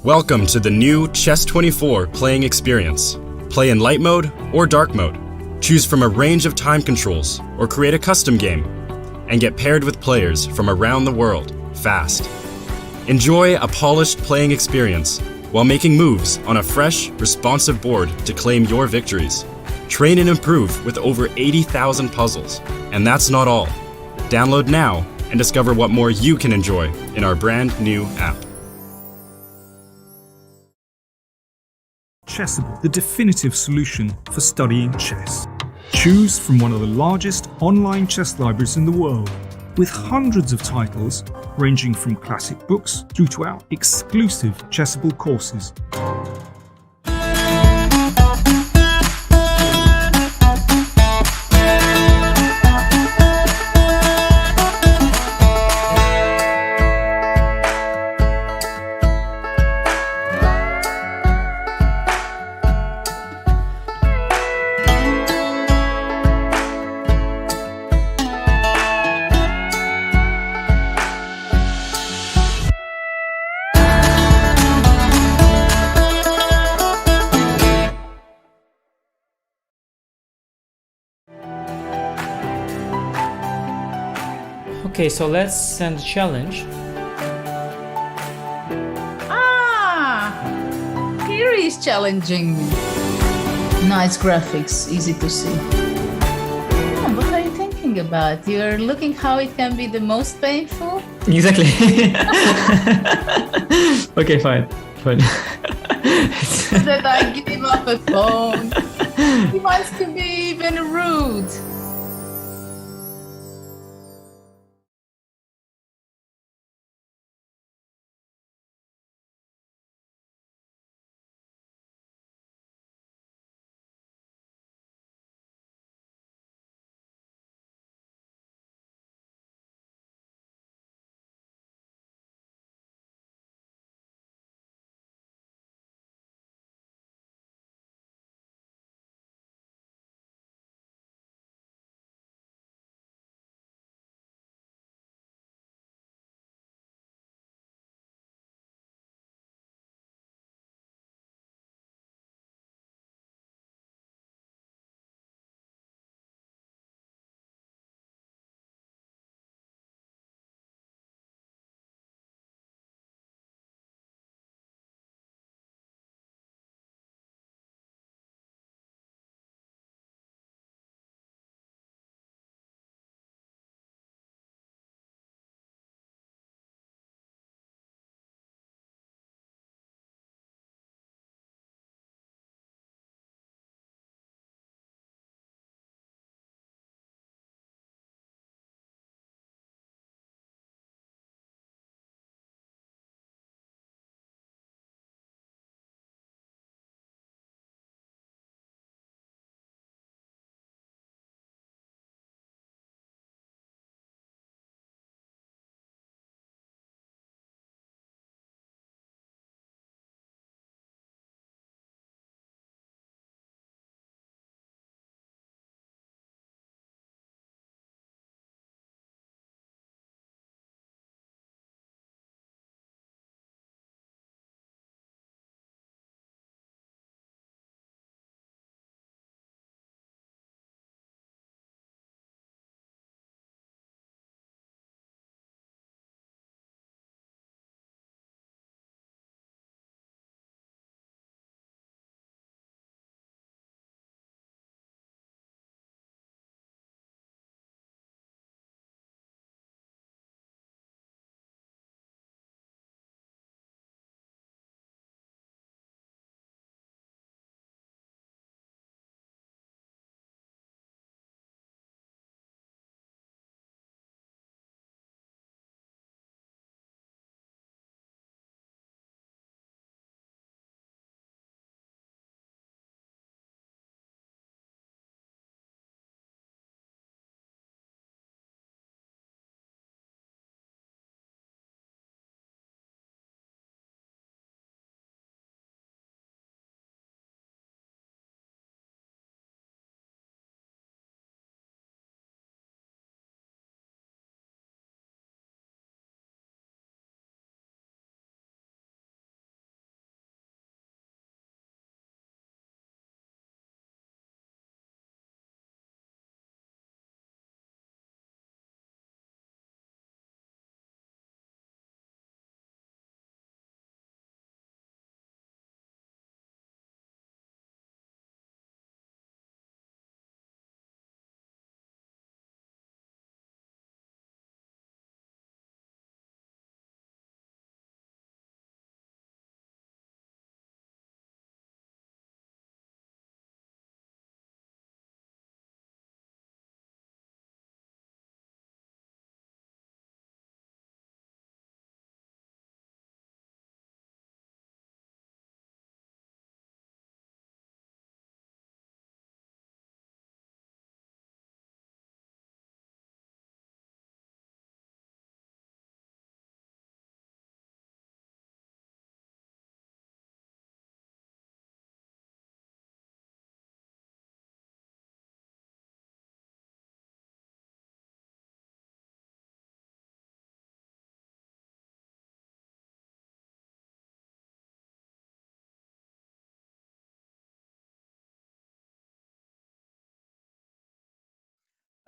Welcome to the new Chess24 playing experience. Play in light mode or dark mode. Choose from a range of time controls or create a custom game. And get paired with players from around the world, fast. Enjoy a polished playing experience while making moves on a fresh, responsive board to claim your victories. Train and improve with over 80,000 puzzles. And that's not all. Download now and discover what more you can enjoy in our brand new app. Chessable, the definitive solution for studying chess. Choose from one of the largest online chess libraries in the world, with hundreds of titles ranging from classic books through to our exclusive Chessable courses. Okay, so let's send a challenge. Here is challenging. Nice graphics, easy to see. What are you thinking about? You're looking how it can be the most painful? Exactly. Okay, fine. That I give up a phone. He wants to be even rude.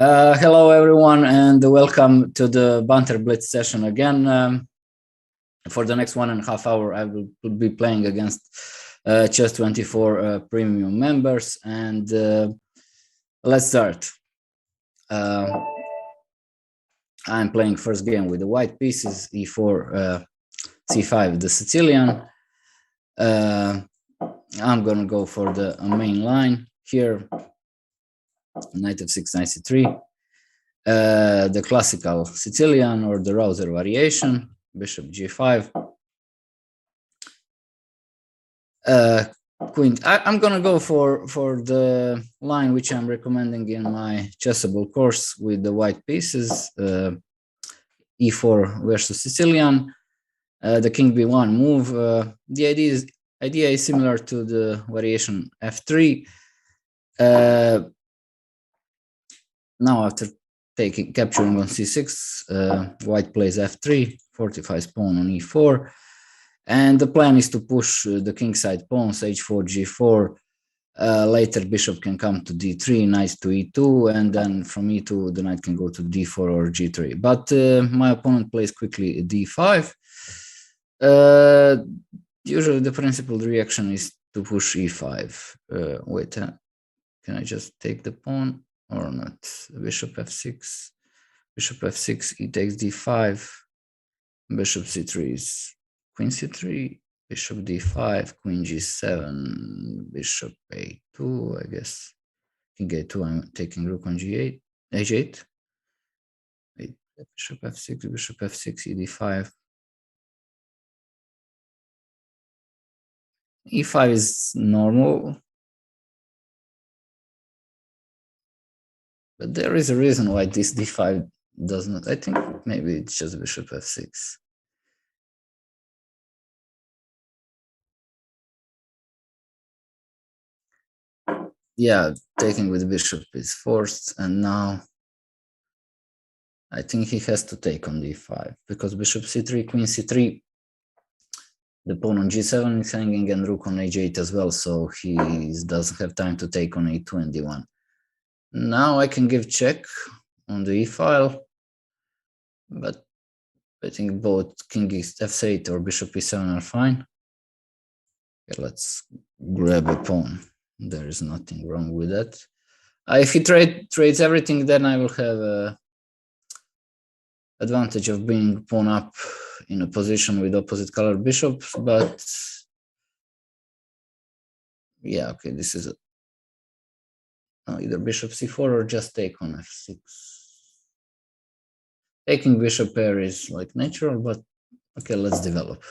Hello, everyone, and welcome to the Banter Blitz session again. For the next 1.5 hours, I will be playing against Chess24 premium members, and let's start. I'm playing first game with the white pieces, e4, c5, the Sicilian. I'm gonna go for the main line here. Knight f6, knight c3, the classical Sicilian or the router variation, bishop g5, queen. I'm gonna go for the line which I'm recommending in my chessable course with the white pieces, e4 versus Sicilian, the king b1 move. The idea is similar to the variation f3. Now after capturing on c6, white plays f3, fortifies pawn on e4, and the plan is to push the kingside pawns h4, g4. Later bishop can come to d3, knight to e2, and then from e2 the knight can go to d4 or g3. But my opponent plays quickly d5. Usually the principled reaction is to push e5. Wait, can I just take the pawn? Or not? Bishop f6, he takes d5, bishop c3 is queen c3, bishop d5, queen g7, bishop a2, I guess. King a2, I'm taking rook on g8, h8. Wait, bishop f6, e5. e5 is normal. But there is a reason why this d5 does not. I think maybe it's just bishop f6. Yeah, taking with bishop is forced, and now I think he has to take on d5 because bishop c3, queen c3, the pawn on g7 is hanging, and rook on h8 as well, so he doesn't have time to take on a2 and d1. Now I can give check on the e-file, but I think both king f8 or bishop e7 are fine. Okay, let's grab a pawn. There is nothing wrong with that. If he trades everything, then I will have a advantage of being pawn up in a position with opposite color bishops, but yeah, okay, this is either bishop c4 or just take on f6. Taking bishop pair is like natural, but okay, let's develop.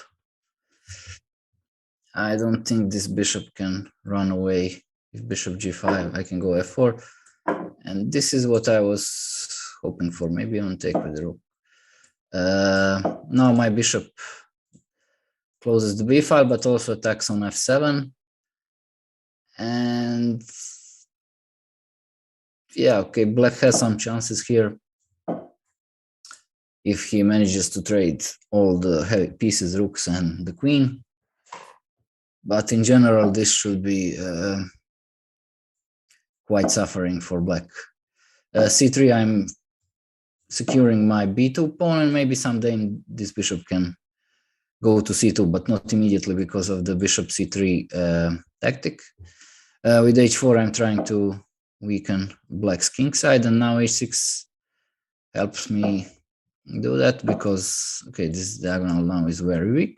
I don't think this bishop can run away. If bishop g5, I can go f4, and this is what I was hoping for. Maybe on take with the rook. Now my bishop closes the b file, but also attacks on f7. And yeah, okay, black has some chances here if he manages to trade all the heavy pieces, rooks and the queen. But in general, this should be quite suffering for black. c3, I'm securing my b2 pawn, and maybe someday this bishop can go to c2, but not immediately because of the bishop c3 tactic. With h4, I'm trying to weaken black's king side, and now h6 helps me do that because, okay, this diagonal now is very weak,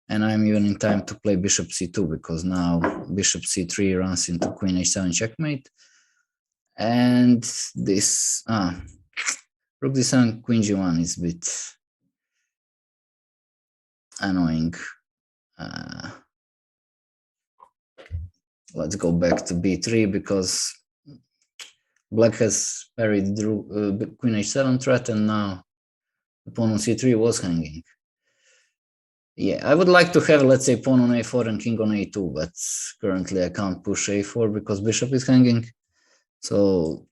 and I'm even in time to play bishop c2 because now bishop c3 runs into queen h7 checkmate, and this rook d7, queen g1 is a bit annoying. Let's go back to b3 because black has parried the queen h7 threat, and now the pawn on c3 was hanging. Yeah, I would like to have, let's say, pawn on a4 and king on a2, but currently I can't push a4 because bishop is hanging. So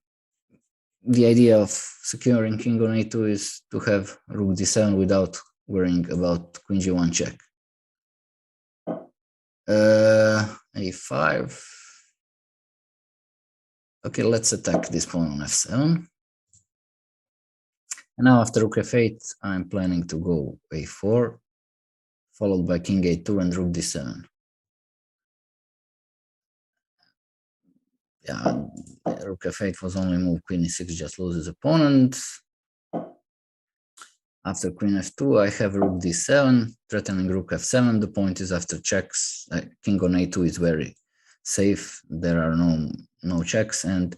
the idea of securing king on a2 is to have rook d7 without worrying about queen g1 check. a5. Okay, let's attack this pawn on f7. And now after rook f8, I'm planning to go a4, followed by king a2 and rook d7. Yeah, rook f8 was only move, queen e6 just loses opponent. After queen f2, I have rook d7, threatening rook f7. The point is after checks, king on a2 is very safe. There are no checks, and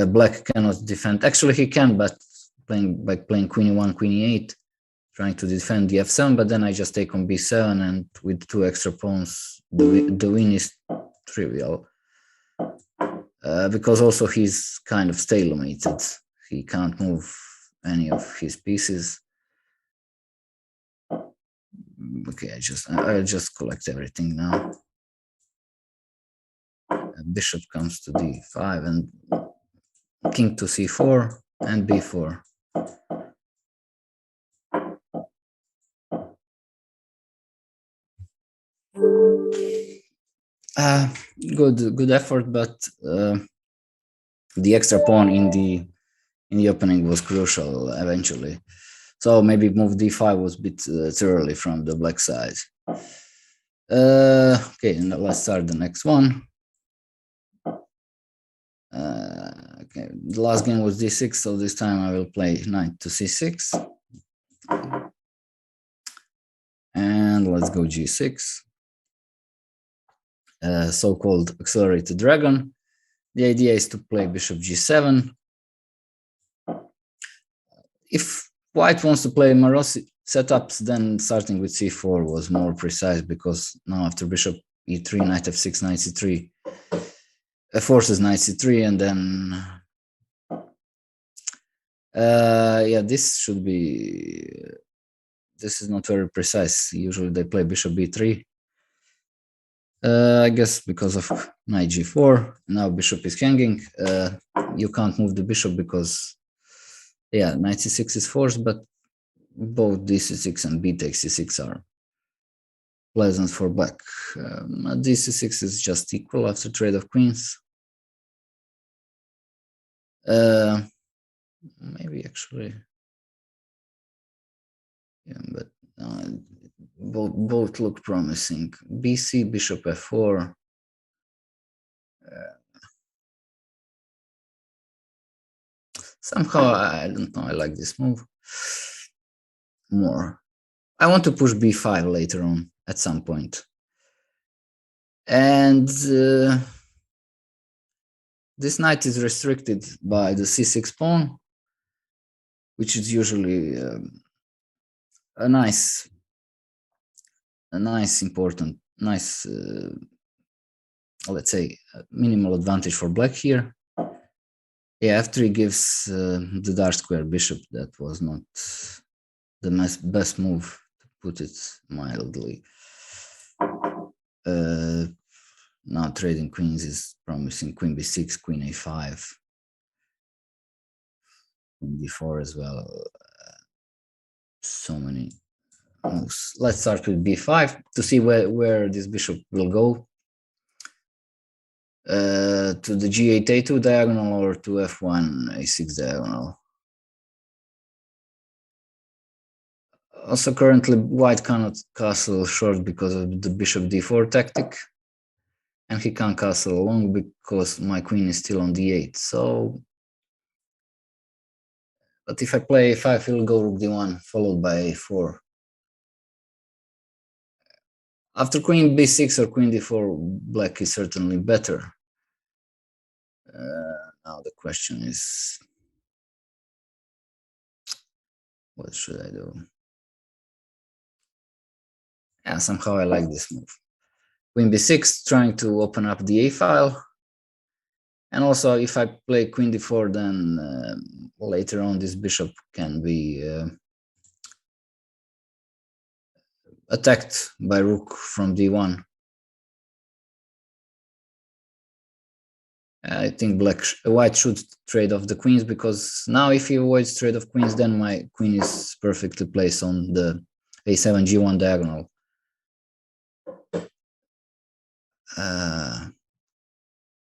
black cannot defend. Actually, he can, but playing queen e1, queen e8, trying to defend the f7. But then I just take on b7, and with 2 extra pawns, the win is trivial. Because also he's kind of stalemated. He can't move any of his pieces. Okay, I'll just collect everything now. Bishop comes to d5 and king to c4 and b4. Good effort, but the extra pawn in the opening was crucial eventually. So maybe move d5 was a bit too early from the black side. Okay, and let's start the next one. Okay, the last game was d6, so this time I will play knight to c6. And let's go g6. So-called accelerated dragon. The idea is to play bishop g7. If white wants to play morose setups, then starting with c4 was more precise, because now after bishop e3, knight f6, knight c3, forces knight c3, and then yeah, this is not very precise. Usually they play bishop b3. I guess because of knight g4. Now bishop is hanging. You can't move the bishop because, yeah, knight c6 is forced, but both dc6 and b takes c6 are pleasant for black. dc6 is just equal after trade of queens. Maybe actually, yeah, but both look promising. bc, bishop f4. Somehow, I don't know, I like this move more. I want to push b5 later on at some point. And this knight is restricted by the c6 pawn, which is usually a nice, important, let's say, minimal advantage for black here. Yeah, f3 gives the dark square bishop. That was not the best move, to put it mildly. Now trading queens is promising. Queen b6, queen a5, queen d4 as well. So many moves. Let's start with b5 to see where this bishop will go. To the g8 a2 diagonal or to f1 a6 diagonal. Also, currently white cannot castle short because of the bishop d4 tactic, and he can't castle long because my queen is still on d8. So, but if I play a5, he'll go rook d1 followed by a4. After queen b6 or queen d4, black is certainly better. Now the question is, what should I do? Yeah, somehow I like this move. Queen b6, trying to open up the a file. And also, if I play queen d4, then later on this bishop can be attacked by rook from d1. I think white should trade off the queens, because now if he avoids trade of queens, then my queen is perfectly placed on the a7 g1 diagonal.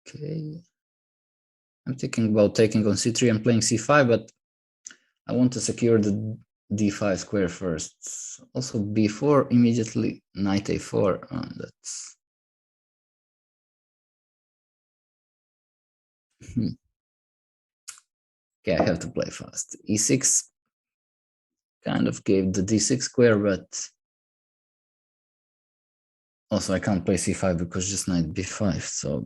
Okay. I'm thinking about taking on c3 and playing c5, but I want to secure the d5 square first. Also b4 immediately, knight a4. That's okay. I have to play fast. e6 kind of gave the d6 square, but also I can't play c5 because just knight b5. So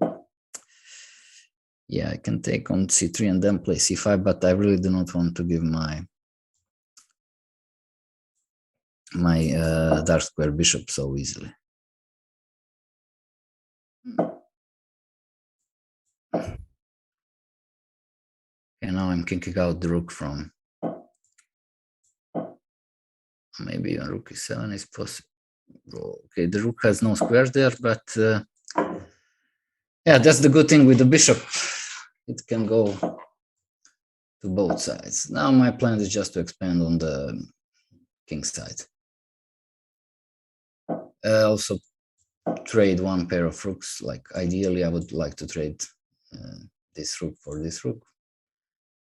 yeah, I can take on c3 and then play c5, but I really do not want to give my dark square bishop so easily. And now I'm kicking out the rook from, maybe even rook e7 is possible. Okay, the rook has no squares there, but yeah, that's the good thing with the bishop. It can go to both sides. Now my plan is just to expand on the king side. Also trade one pair of rooks. Like ideally, I would like to trade this rook for this rook,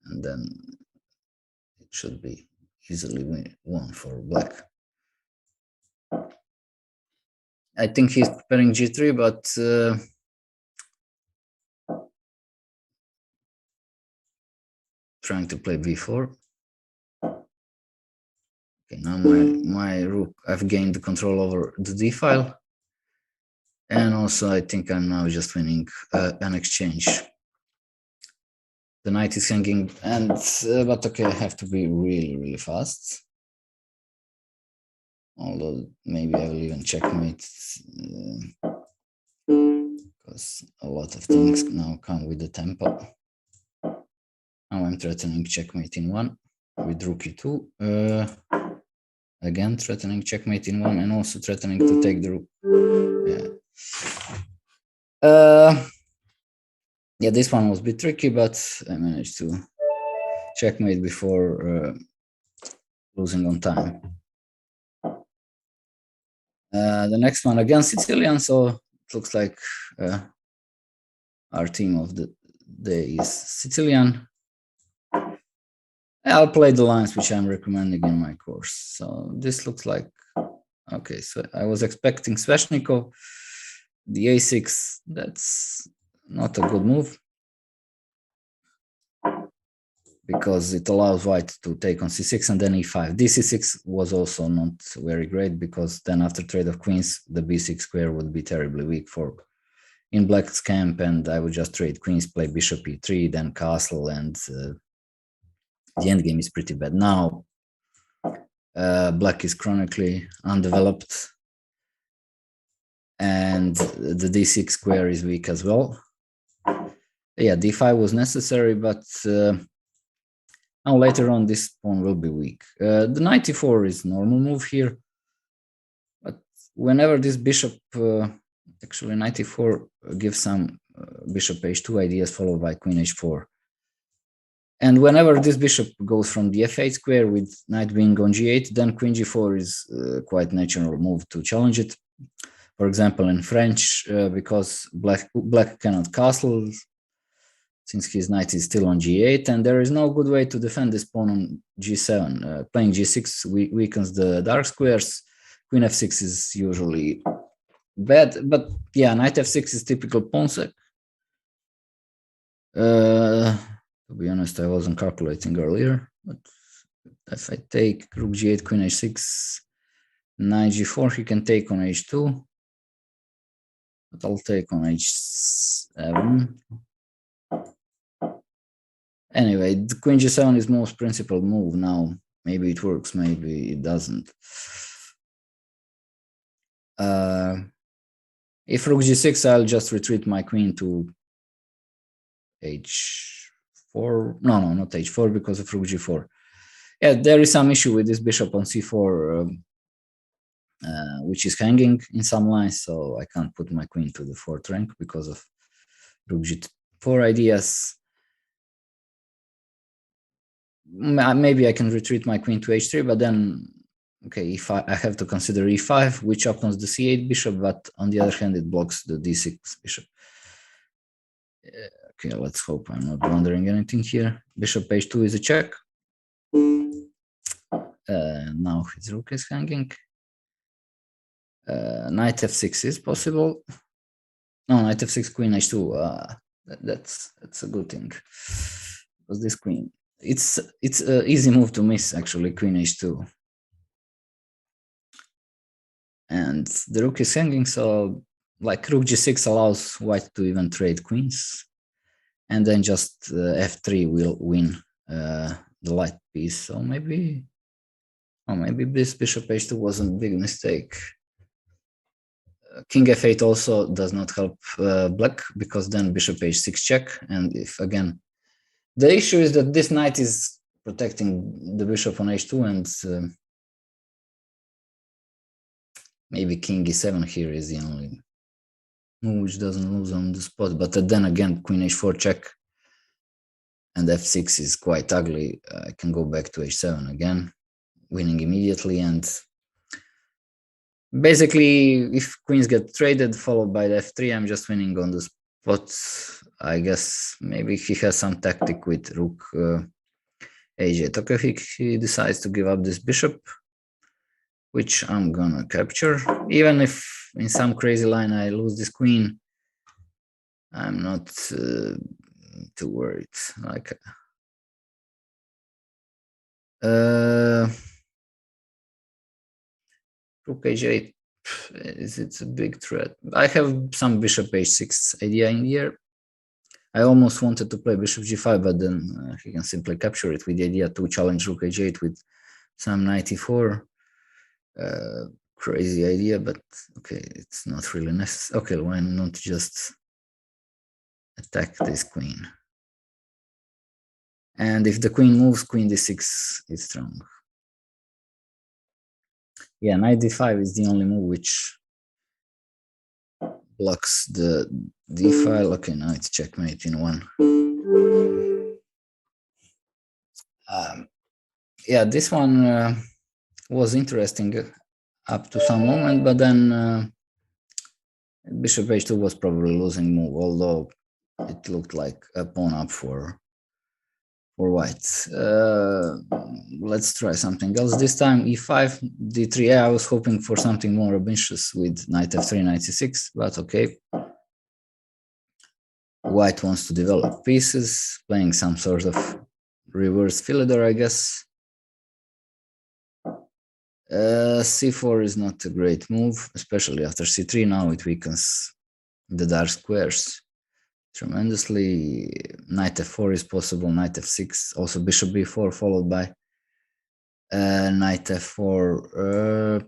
and then it should be easily won for black. I think he's preparing g3, but trying to play b4. Okay, now my rook, I've gained the control over the d file, and also I think I'm now just winning an exchange. The knight is hanging, and but okay, I have to be really fast. Although maybe I will even checkmate, because a lot of things now come with the tempo. Now I'm threatening checkmate in one with rook e2. Again, threatening checkmate in one, and also threatening to take the rook. Yeah, this one was a bit tricky, but I managed to checkmate before losing on time. The next one again Sicilian, so it looks like our team of the day is Sicilian. I'll play the lines which I'm recommending in my course. So this looks like, okay, so I was expecting Sveshnikov, the a6, that's not a good move, because it allows white to take on c6 and then e5. dc6 was also not very great, because then after trade of queens, the b6 square would be terribly weak for in black's camp, and I would just trade queens, play bishop e3, then castle, and the endgame is pretty bad. Now, black is chronically undeveloped, and the d6 square is weak as well. Yeah, d5 was necessary, but now later on this pawn will be weak. The knight e4 is normal move here, but whenever this bishop, actually knight e4 gives some bishop h2 ideas followed by queen h4. And whenever this bishop goes from the f8 square with knight being on g8, then queen g4 is quite natural move to challenge it. For example, in French, because black cannot castle, since his knight is still on g8, and there is no good way to defend this pawn on g7. Playing g6 weakens the dark squares. Queen f6 is usually bad, but yeah, knight f6 is typical pawn sec. To be honest, I wasn't calculating earlier, but if I take rook g8, queen h6, knight g4, he can take on h2, but I'll take on h7. Anyway, the queen g7 is most principal move now. Maybe it works, maybe it doesn't. If rook g6, I'll just retreat my queen to h4. No, not h4, because of rook g4. Yeah, there is some issue with this bishop on c4, which is hanging in some lines, so I can't put my queen to the fourth rank because of rook g4 ideas. Maybe I can retreat my queen to h3, but then, okay, if I have to consider e5, which opens the c8 bishop, but on the other hand, it blocks the d6 bishop. Okay, let's hope I'm not blundering anything here. Bishop h2 is a check. Now his rook is hanging. Knight f6 is possible. No, knight f6, queen h2. That's a good thing. Because this queen, it's an easy move to miss actually. Queen h2, and the rook is hanging, so like rook g6 allows white to even trade queens, and then just f3 will win the light piece. So maybe, maybe this bishop h2 wasn't a big mistake. King f8 also does not help black, because then bishop h6 check, and if again, the issue is that this knight is protecting the bishop on h2, and maybe king e7 here is the only move which doesn't lose on the spot. But then again, queen h4 check, and f6 is quite ugly. I can go back to h7 again, winning immediately, and basically, if queens get traded followed by the f3, I'm just winning on the spot. I guess maybe he has some tactic with rook a8. Okay, he decides to give up this bishop, which I'm gonna capture. Even if in some crazy line I lose this queen, I'm not too worried. Like, rook h8, it's a big threat. I have some bishop h6 idea in here. I almost wanted to play bishop g5, but then he can simply capture it with the idea to challenge rook h8 with some knight e4. Crazy idea, but okay, it's not really necessary. Okay, why not just attack this queen? And if the queen moves, queen d6 is strong. Yeah, knight d5 is the only move which blocks the d file. Okay, now it's checkmate in one. Yeah, this one was interesting up to some moment, but then bishop h2 was probably losing move, although it looked like a pawn up for white. Let's try something else. This time e5, d3. Yeah, I was hoping for something more ambitious with knight f3, knight c6, but okay. White wants to develop pieces, playing some sort of reverse Philidor, I guess. c4 is not a great move, especially after c3. Now it weakens the dark squares tremendously. Knight f4 is possible, knight f6, also bishop b4 followed by knight f4.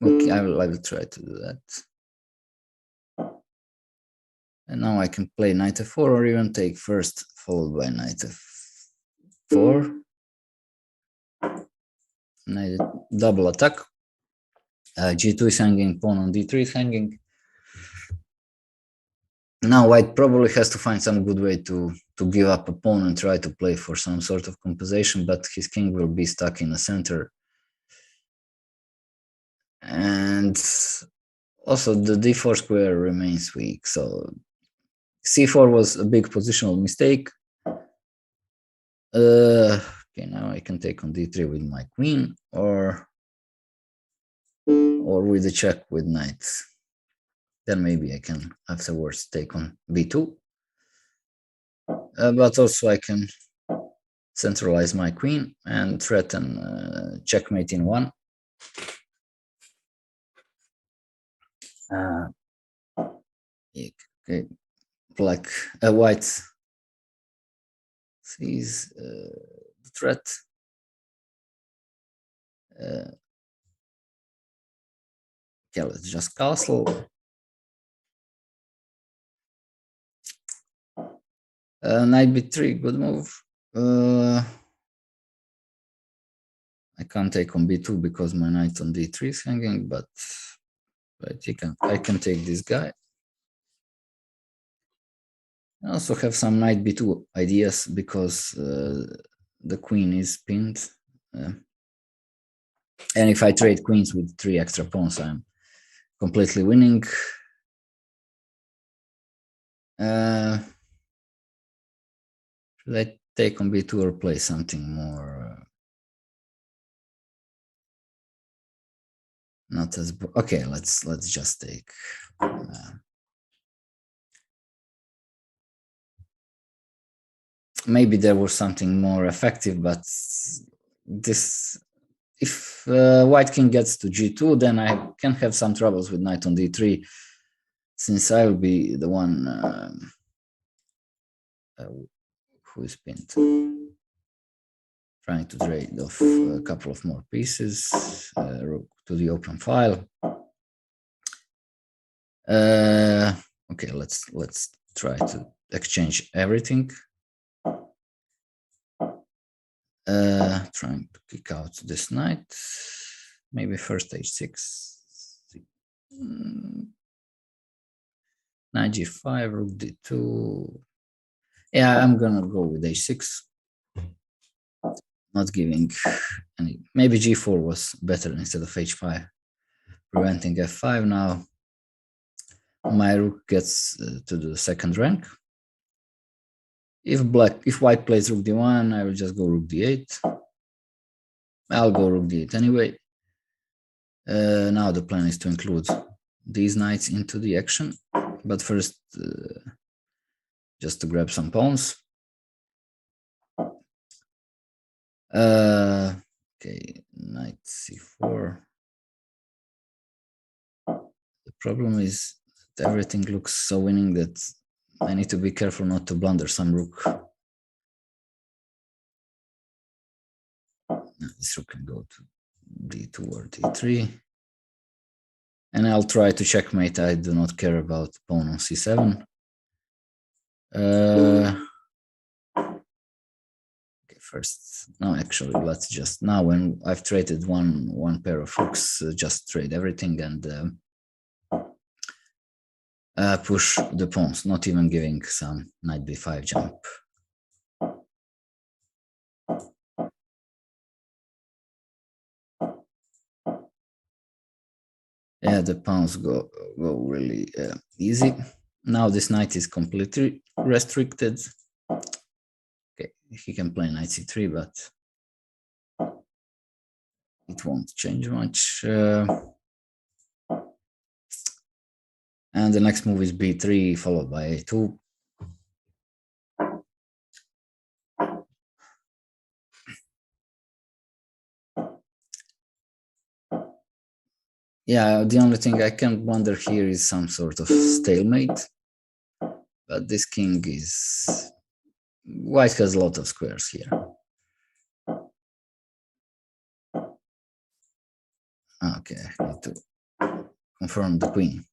Okay, I will try to do that. And now I can play knight f4, or even take first followed by knight f4. Knight double attack. g2 is hanging, pawn on d3 is hanging. Now white probably has to find some good way to give up a pawn and try to play for some sort of compensation, but his king will be stuck in the center. And also the d4 square remains weak, so c4 was a big positional mistake. Okay, now I can take on d3 with my queen, or with a check with knight. Then maybe I can afterwards take on b2. But also I can centralize my queen and threaten checkmate in one. Okay, white sees the threat. Okay, let's just castle. Knight b3, good move. I can't take on b2 because my knight on d3 is hanging, but I can take this guy. I also have some knight b2 ideas because the queen is pinned. And if I trade queens with 3 extra pawns, I'm completely winning. Should I take on b2 or play something more not as okay? Let's just take. Maybe there was something more effective, but this, if white king gets to g2, then I can have some troubles with knight on d3, since I will be the one who is pinned. Trying to trade off a couple of more pieces to the open file. Okay, let's try to exchange everything. Trying to kick out this knight. Maybe first h6. Knight g5, rook d2. Yeah, I'm gonna go with h6. Not giving any. Maybe g4 was better instead of h5, preventing f5. Now my rook gets to the second rank. If white plays rook d1, I will just go rook d8. I'll go rook d8 anyway. Now the plan is to include these knights into the action, but first just to grab some pawns. Okay, knight c4. The problem is that everything looks so winning that I need to be careful not to blunder some rook. This rook can go to d2 or d3. And I'll try to checkmate. I do not care about pawn on c7. First, no, actually, let's just now when I've traded one pair of hooks, just trade everything and push the pawns, not even giving some knight b5 jump. Yeah, the pawns go really easy. Now this knight is completely restricted. He can play knight c3, but it won't change much. And the next move is b3 followed by a2. Yeah, the only thing I can blunder here is some sort of stalemate. But this king is... White has a lot of squares here. Okay, I need to confirm the queen.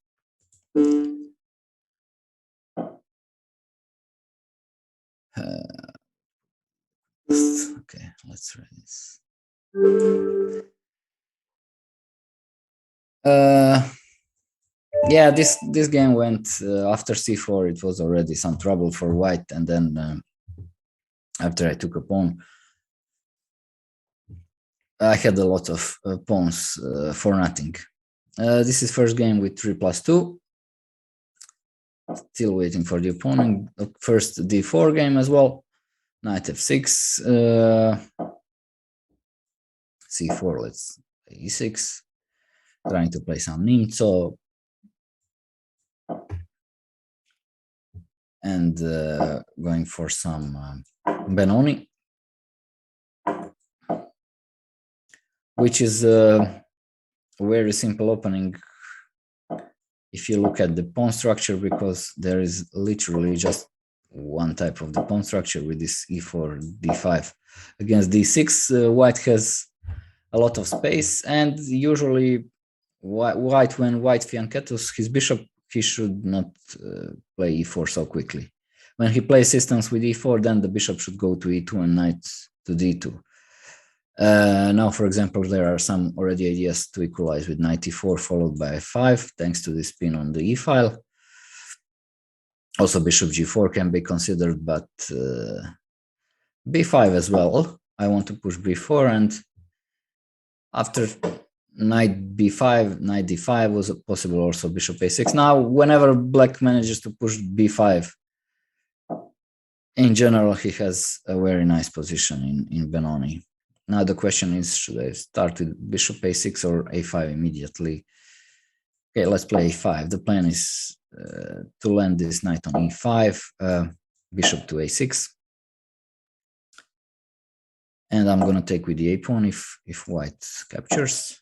Okay, let's try this. Yeah, this game went after c4. It was already some trouble for white, and then after I took a pawn, I had a lot of pawns for nothing. This is first game with 3+2. Still waiting for the opponent. First d4 game as well. Knight f6. c4, let's e6. Trying to play some Nimzo. And going for some Benoni, which is a very simple opening if you look at the pawn structure, because there is literally just one type of the pawn structure with this e4, d5. Against d6, white has a lot of space, and usually white, when white fianchettos his bishop, he should not play e4 so quickly. When he plays systems with e4, then the bishop should go to e2 and knight to d2. Now, for example, there are some already ideas to equalize with knight e4 followed by f5, thanks to this pin on the e file. Also, bishop g4 can be considered, but b5 as well. I want to push b4, and after knight b5, knight d5 was possible, also bishop a6. Now, whenever black manages to push b5, in general, he has a very nice position in Benoni. Now the question is, should I start with bishop a6 or a5 immediately? Okay, let's play a5. The plan is to land this knight on e5, bishop to a6. And I'm going to take with the a pawn if white captures.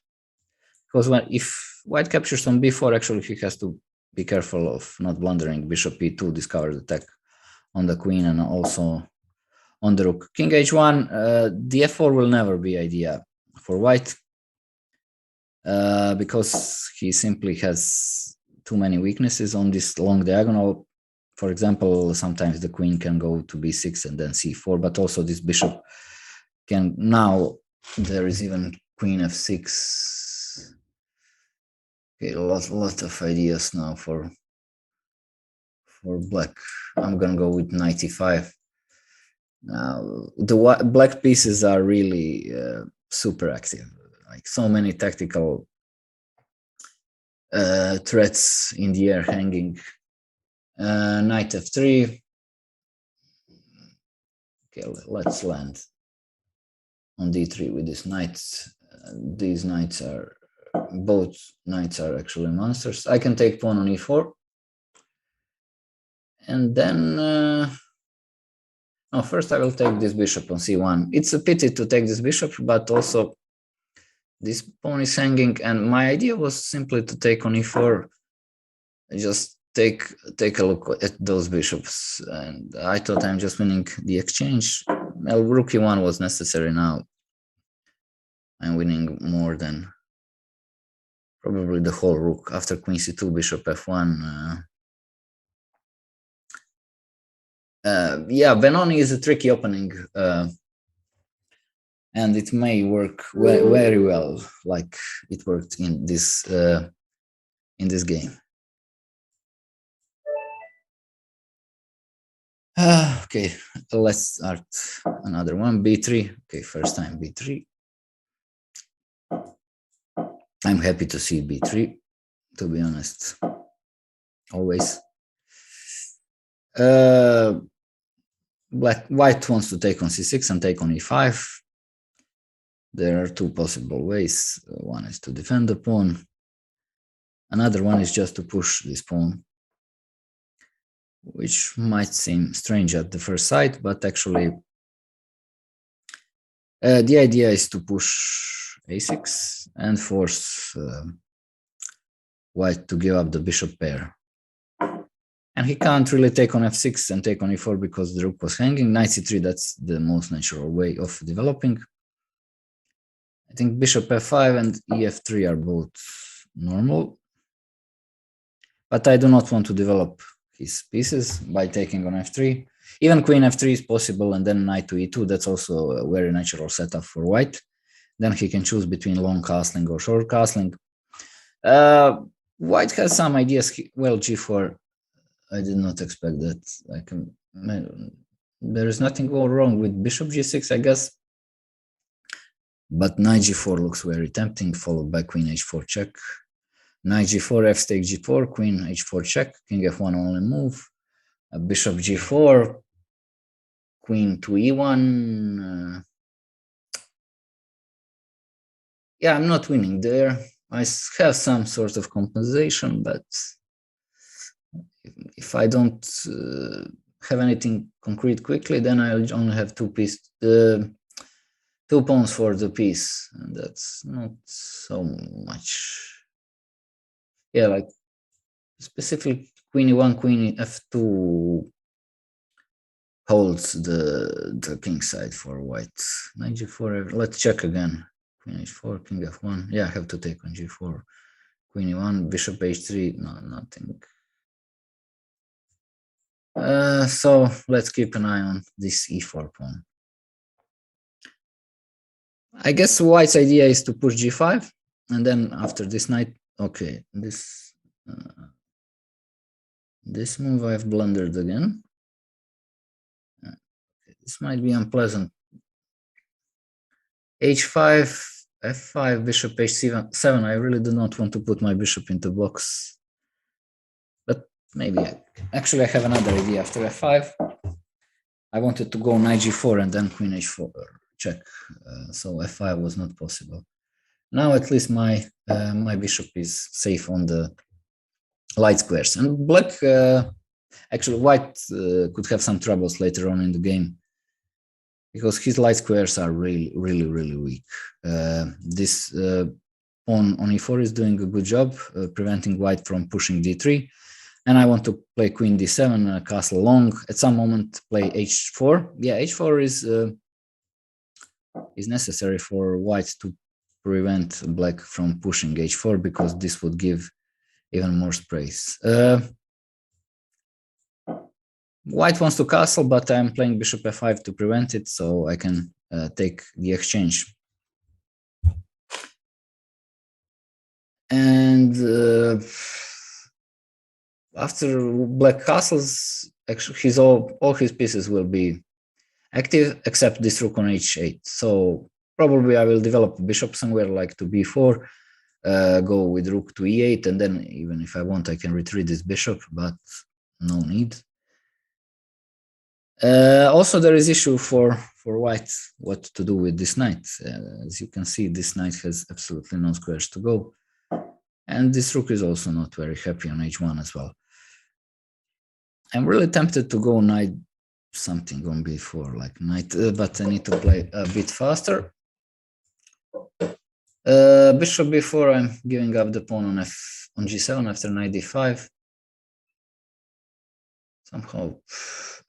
Because if white captures on b4, actually he has to be careful of not blundering bishop e2, discover the attack on the queen and also on the rook. King h1, the f4 will never be idea for white because he simply has too many weaknesses on this long diagonal. For example, sometimes the queen can go to b6 and then c4, but also this bishop can, now there is even queen f6. Okay, a lot of ideas now for black. I'm gonna go with knight e5. Now the black pieces are really super active, like so many tactical threats in the air hanging. Knight f3. Okay, let's land on d3 with this knight. These knights are, both knights are actually monsters. I can take pawn on e4. And then, first I will take this bishop on c1. It's a pity to take this bishop, but also this pawn is hanging. And my idea was simply to take on e4, just take a look at those bishops. And I thought I'm just winning the exchange. Well, rook e1 was necessary now. I'm winning more than probably the whole rook. After queen c2, bishop f1. Yeah, Benoni is a tricky opening, and it may work very well, like it worked in this game. Okay, let's start another one. b3. Okay, first time b3. I'm happy to see b3, to be honest. Always. White wants to take on c6 and take on e5. There are two possible ways. One is to defend the pawn. Another one is just to push this pawn, which might seem strange at the first sight, but actually the idea is to push a6 and force white to give up the bishop pair. And he can't really take on f6 and take on e4 because the rook was hanging. Knight c3, that's the most natural way of developing. I think bishop f5 and ef3 are both normal. But I do not want to develop his pieces by taking on f3. Even queen f3 is possible, and then knight to e2. That's also a very natural setup for white. Then he can choose between long castling or short castling. White has some ideas. Well, g4. I did not expect that. There is nothing wrong with bishop g6, I guess. But knight g4 looks very tempting, followed by queen h4 check. Knight g4, f stake g4, queen h4 check, king f1 only move. Bishop g4, queen to e1. Yeah, I'm not winning there. I have some sort of compensation, but if I don't have anything concrete quickly, then I'll only have two pawns for the piece, and that's not so much. Yeah, like specifically queen e1, queen f2 holds the king side for white. Knight g4. Let's check again. Queen h4, king f1. Yeah, I have to take on g4. Queen e1, bishop h3. No, nothing. So let's keep an eye on this e4 pawn. I guess white's idea is to push g5, and then after this knight, okay, this move I've blundered again. This might be unpleasant. h5, f5, bishop h7. I really do not want to put my bishop into box, but maybe actually I have another idea. After f5, I wanted to go knight g4 and then queen h4 check, so f5 was not possible. Now at least my bishop is safe on the light squares, and black actually white could have some troubles later on in the game because his light squares are really weak. This pawn on e4 is doing a good job preventing white from pushing d3, and I want to play queen d7, castle long. At some moment play h4. Yeah, h4 is necessary for white to prevent black from pushing h4 because this would give even more space. White wants to castle, but I'm playing bishop f5 to prevent it, so I can take the exchange. And after black castles, actually all his pieces will be active except this rook on h8. So probably I will develop a bishop somewhere like to b4, go with rook to e8, and then even if I want, I can retreat this bishop, but no need. Also, there is issue for white what to do with this knight. As you can see, this knight has absolutely no squares to go, and this rook is also not very happy on h1 as well. I'm really tempted to go knight something on b4 like knight, but I need to play a bit faster. Bishop b4, I'm giving up the pawn on g7 after knight d5. Somehow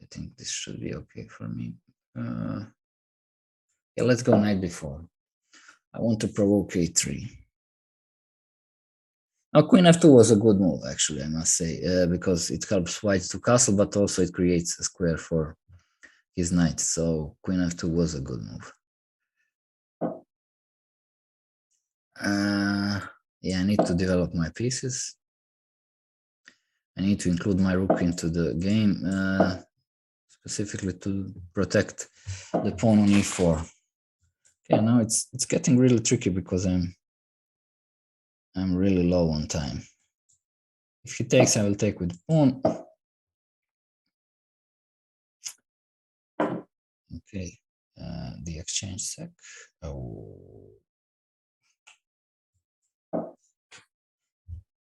I think this should be okay for me. Yeah, let's go knight b4. I want to provoke a3. Now queen f2 was a good move, actually, I must say, because it helps white to castle, but also it creates a square for his knight. So queen f2 was a good move. Yeah, I need to develop my pieces. I need to include my rook into the game, specifically to protect the pawn on e4. Okay, now it's getting really tricky because I'm really low on time. If he takes, I will take with pawn. Okay, the exchange sec. Oh.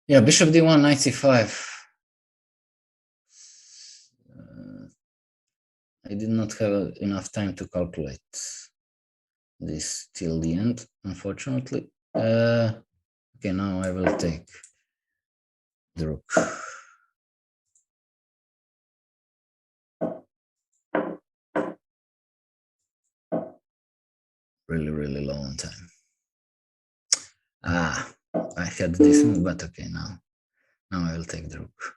Yeah, bishop d1, knight c5. I did not have enough time to calculate this till the end, unfortunately. Okay, now I will take the rook. Really low on time. I had this move, but okay, now I will take the rook.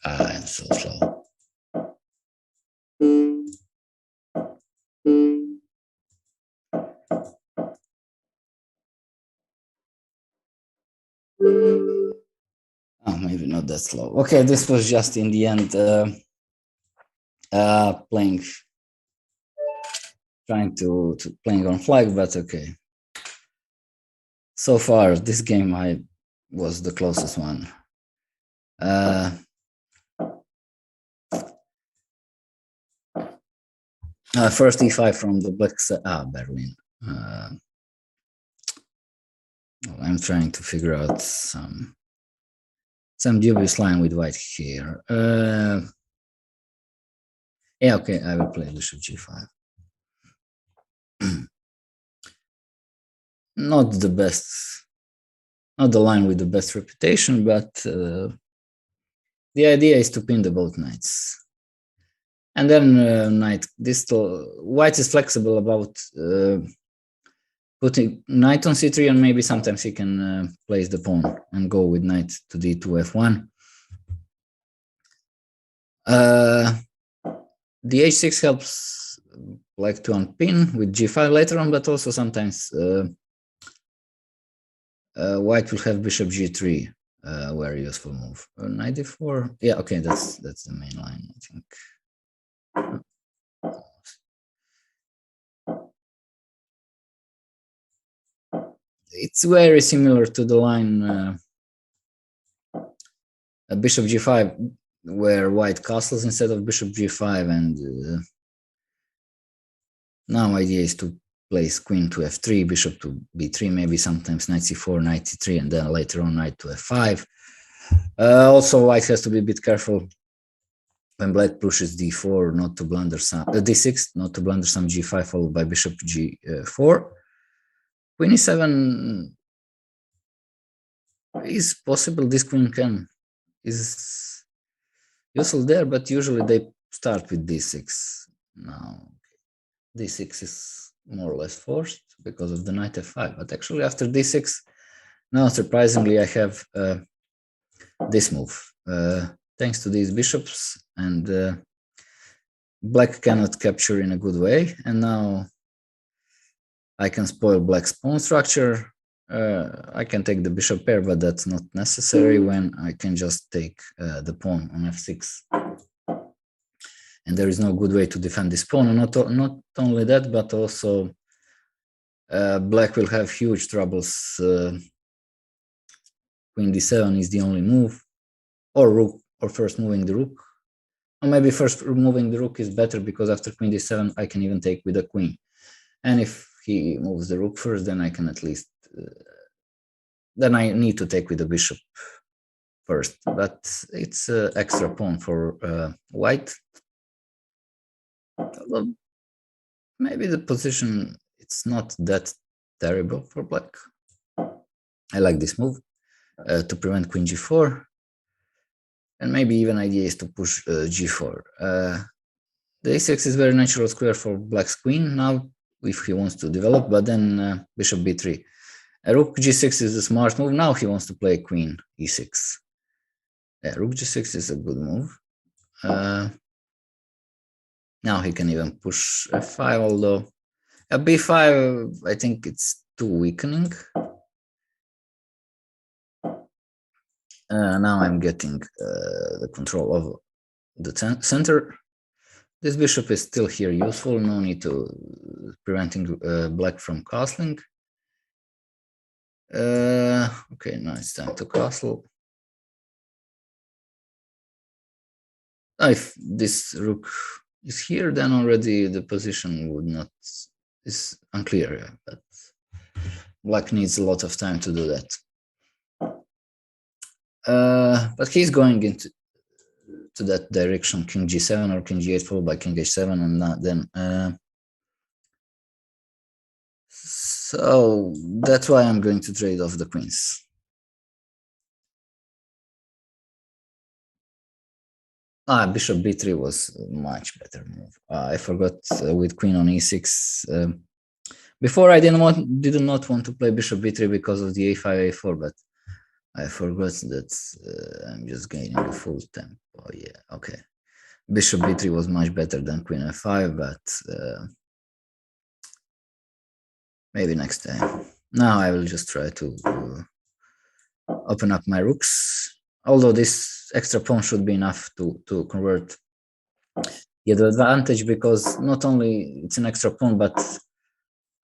I'm so slow. Oh, maybe not that slow. Okay, this was just in the end trying to playing on flag, but okay. So far, this game I was the closest one. First e5 from the black side. Berlin. I'm trying to figure out some dubious line with white here. Yeah, okay, I will play bishop g5. Not the best, not the line with the best reputation, but the idea is to pin the both knights. And then white is flexible about putting knight on c3, and maybe sometimes he can place the pawn and go with knight to d2 f1. The h6 helps like to unpin with g5 later on, but also sometimes white will have bishop g3, very useful move. Knight d4. Yeah, okay, that's the main line, I think. It's very similar to the line bishop g5, where white castles instead of bishop g5, and now idea is to place queen to f3, bishop to b3, maybe sometimes knight c4, knight c3, and then later on knight to f5. Also, white has to be a bit careful when black pushes d4, not to blunder some d6, not to blunder some g5 followed by bishop g4. Queen e7 is possible. This queen is useful there, but usually they start with d6. Now d6 is more or less forced because of the knight f5, but actually after d6, now surprisingly I have this move. Thanks to these bishops, and black cannot capture in a good way, and now I can spoil black's pawn structure. I can take the bishop pair, but that's not necessary when I can just take the pawn on f6. And there is no good way to defend this pawn. And not only that, but also black will have huge troubles. Queen d7 is the only move, or rook, or first moving the rook. Or maybe first moving the rook is better, because after queen d7 I can even take with a queen. And if he moves the rook first, then I can at least then I need to take with the bishop first, but it's an extra pawn for white. Although maybe the position, it's not that terrible for black. I like this move to prevent queen g4, and maybe even idea is to push g4. The a6 is very natural square for black's queen now if he wants to develop, but then bishop b3. Rook g6 is a smart move. Now he wants to play queen e6. Yeah, rook g6 is a good move. Now he can even push f5, although at b5 I think it's too weakening. Now I'm getting the control of the center. This bishop is still here useful. No need to preventing black from castling. Okay, now it's time to castle. If this rook is here, then already the position would not is unclear, but black needs a lot of time to do that. But he's going into that direction, king g7 or king g8 followed by king h7, and then so that's why I'm going to trade off the queens. Bishop b3 was a much better move. I forgot with queen on e6. Before I did not want to play bishop b3 because of the a5, a4, but I forgot that I'm just gaining a full tempo. Oh, yeah, okay. Bishop b3 was much better than queen f5, but maybe next time. Now I will just try to open up my rooks. Although this extra pawn should be enough to convert the advantage, because not only it's an extra pawn, but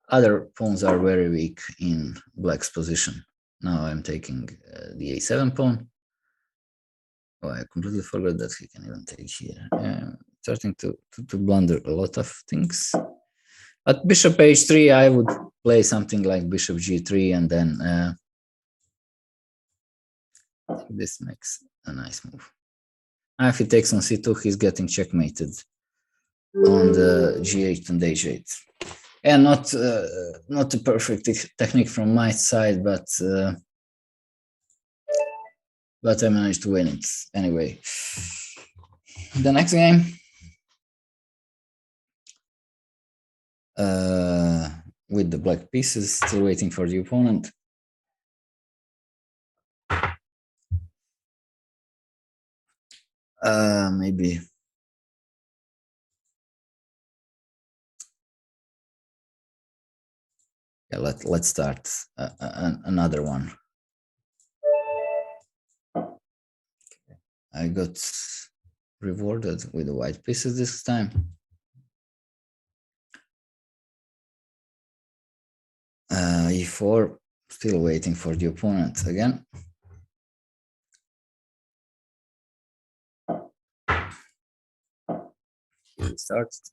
other pawns are very weak in black's position. Now I'm taking the a7 pawn. Oh, I completely forgot that he can even take here. Starting to blunder a lot of things. At bishop h3, I would play something like bishop g3, and then this makes a nice move. Now if he takes on c2, he's getting checkmated on the g8 and h8. And not a perfect technique from my side, but I managed to win it anyway. The next game, with the black pieces, still waiting for the opponent. Maybe yeah, let's start another one. I got rewarded with the white pieces this time. E4, still waiting for the opponent again. It starts.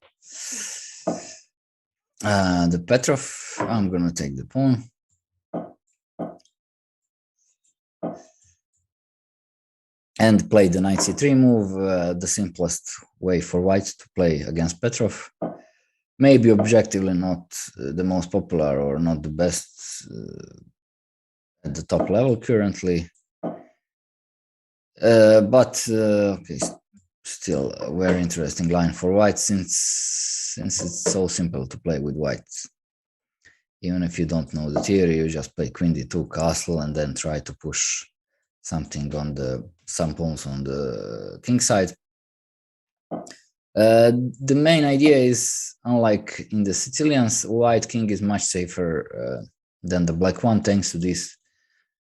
The Petrov, I'm gonna take the pawn. And play the knight c3 move, the simplest way for white to play against Petrov. Maybe objectively not the most popular or not the best at the top level currently. But okay, still a very interesting line for white since it's so simple to play with white. Even if you don't know the theory, you just play queen d2 castle and then try to push something on some pawns on the king side. The main idea is, unlike in the Sicilians, white king is much safer than the black one thanks to these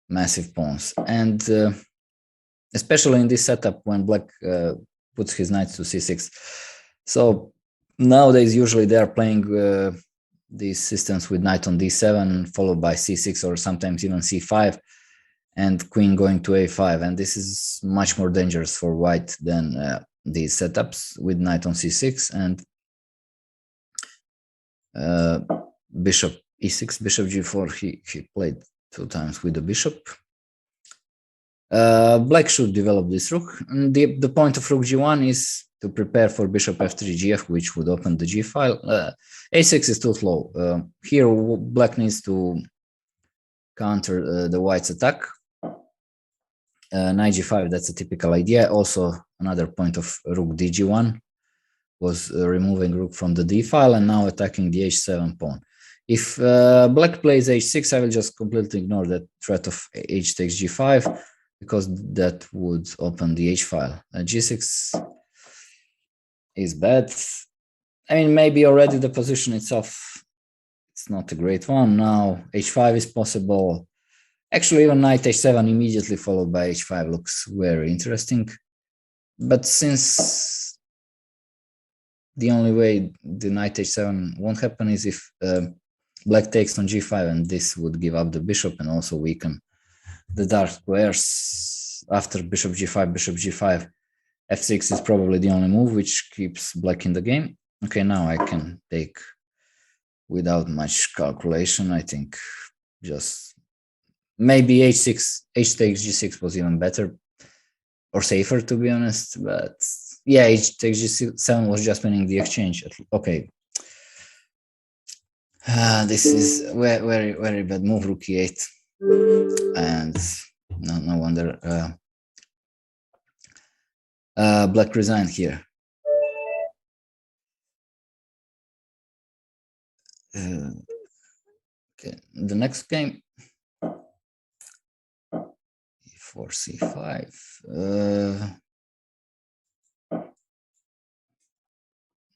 massive pawns. And especially in this setup when black puts his knight to c6. So nowadays, usually they are playing these systems with knight on d7, followed by c6 or sometimes even c5, and queen going to a5. And this is much more dangerous for white than these setups with knight on c6 and bishop e6, bishop g4. He played 2 times with the bishop. Black should develop this rook. And the point of rook g1 is to prepare for bishop f3 gf, which would open the g file. a6 is too slow. Here, black needs to counter the white's attack. Knight g5, that's a typical idea. Also, another point of rook dg1 was removing rook from the d file and now attacking the h7 pawn. If black plays h6, I will just completely ignore that threat of h takes g5 because that would open the h file. G6 is bad. I mean, maybe already the position itself, it's not a great one. Now h5 is possible. Actually, even knight h7 immediately followed by h5 looks very interesting. But since the only way the knight h7 won't happen is if black takes on g5, and this would give up the bishop and also weaken the dark squares. After bishop g5, f6 is probably the only move which keeps black in the game. Okay, now I can take without much calculation. I think just maybe h6, h takes g6 was even better or safer, to be honest. But yeah, h takes g7 was just winning the exchange. Okay. This is very, very bad move, rook e8. And no wonder black resigned here. Okay, the next game, e4, c5.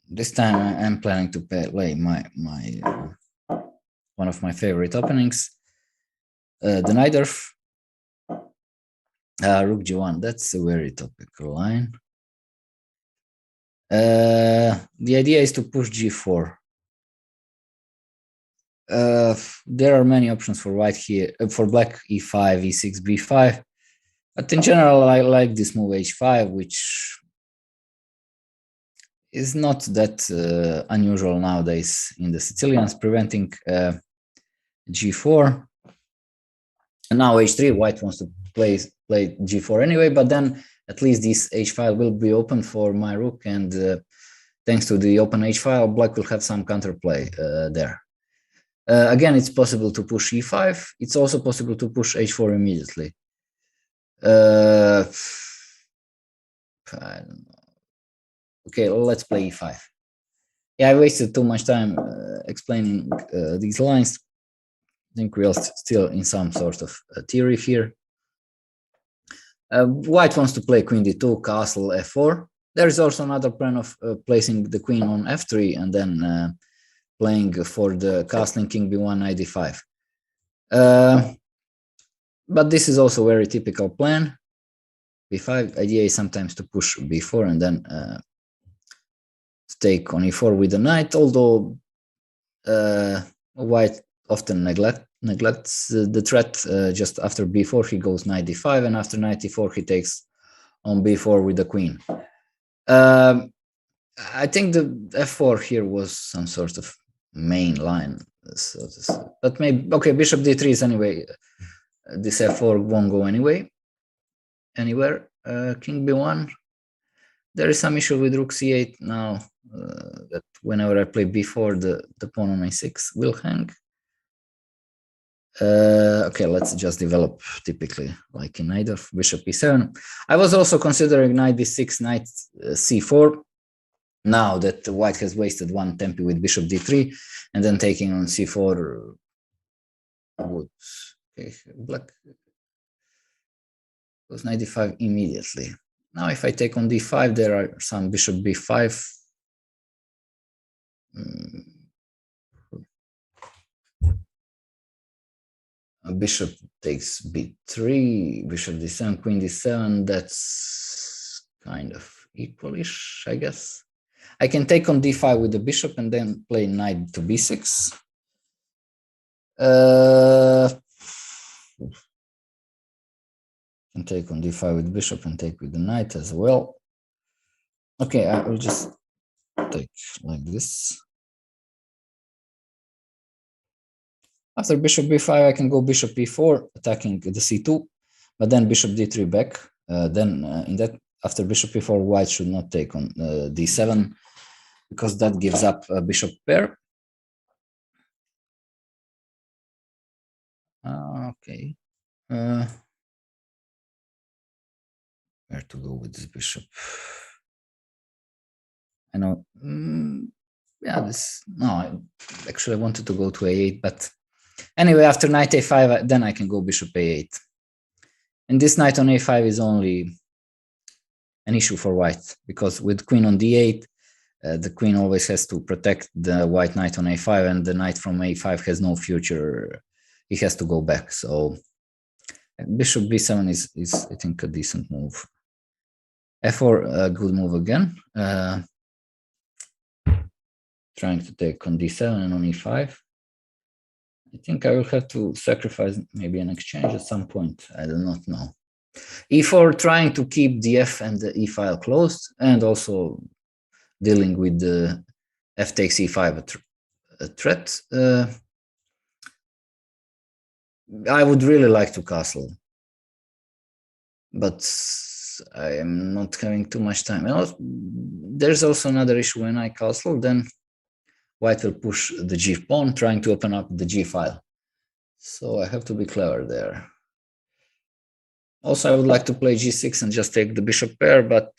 This time I'm planning to play my one of my favorite openings, the Najdorf. Rook g1. That's a very topical line. The idea is to push g4. There are many options for white here, for black, e5, e6, b5. But in general, I like this move h5, which is not that unusual nowadays in the Sicilians, preventing g4. And now h3, white wants to play g4 anyway, but then at least this h file will be open for my rook, and thanks to the open h file, black will have some counterplay there. Again, it's possible to push e5. It's also possible to push h4 immediately. I don't know. Okay, let's play e5. Yeah, I wasted too much time explaining these lines. I think we are still in some sort of theory here. White wants to play queen d2, castle f4. There is also another plan of placing the queen on f3 and then playing for the castling king b1, knight d5. But this is also a very typical plan b5. Idea is sometimes to push b4 and then to take on e4 with the knight, although white often neglects the threat. Just after b4 he goes knight d5, and after knight d4 he takes on b4 with the queen. I think the f4 here was some sort of main line, so to say. But maybe, okay, bishop d3 is anyway, this f4 won't go anywhere. King b1. There is some issue with rook c8 now, that whenever I play b4, the pawn on a6 will hang. Okay, let's just develop typically like in Najdorf, bishop e7. I was also considering knight d6, knight c4. Now that white has wasted one tempi with bishop d3, and then taking on c4 would, okay, black goes knight d5 immediately. Now if I take on d5, there are some bishop b5. Bishop takes b3, bishop d7, queen d7. That's kind of equalish, I guess. I can take on d5 with the bishop and then play knight to b6. Can take on d5 with bishop and take with the knight as well. Okay, I will just take like this. After bishop b5, I can go bishop e4, attacking the c2, but then bishop d3 back. In that, after bishop e4, white should not take on d7, because that gives up a bishop pair. Okay. Where to go with this bishop? I know. Yeah, I actually wanted to go to a8, but anyway, after knight a5, then I can go bishop a8. And this knight on a5 is only an issue for white, because with queen on d8, the queen always has to protect the white knight on a5, and the knight from a5 has no future. He has to go back. So bishop b7 is I think a decent move. f4, a good move again. Trying to take on d7 and on e5. I think I will have to sacrifice maybe an exchange at some point. I do not know. e4, trying to keep the f and the e file closed, and also dealing with the f takes e5 a threat. I would really like to castle, but I am not having too much time. There's also another issue. When I castle, then white will push the g pawn, trying to open up the g file. So I have to be clever there. Also, I would like to play g6 and just take the bishop pair, but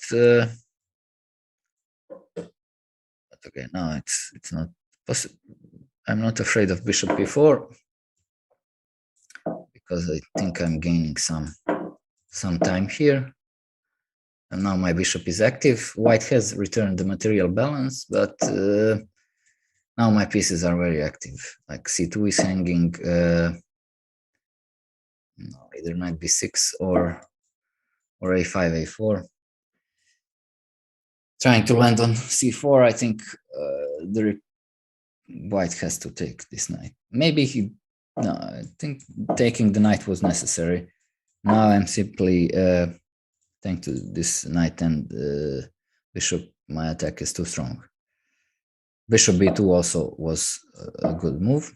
okay, no, it's not possible. I'm not afraid of bishop b4, because I think I'm gaining some time here. And now my bishop is active. White has returned the material balance, but now my pieces are very active. Like c2 is hanging, either knight b6 or a5, a4. Trying to land on c4, I think the white has to take this knight. Maybe no, I think taking the knight was necessary. Now I'm simply, thanks to this knight and bishop, my attack is too strong. Bishop b2 also was a good move,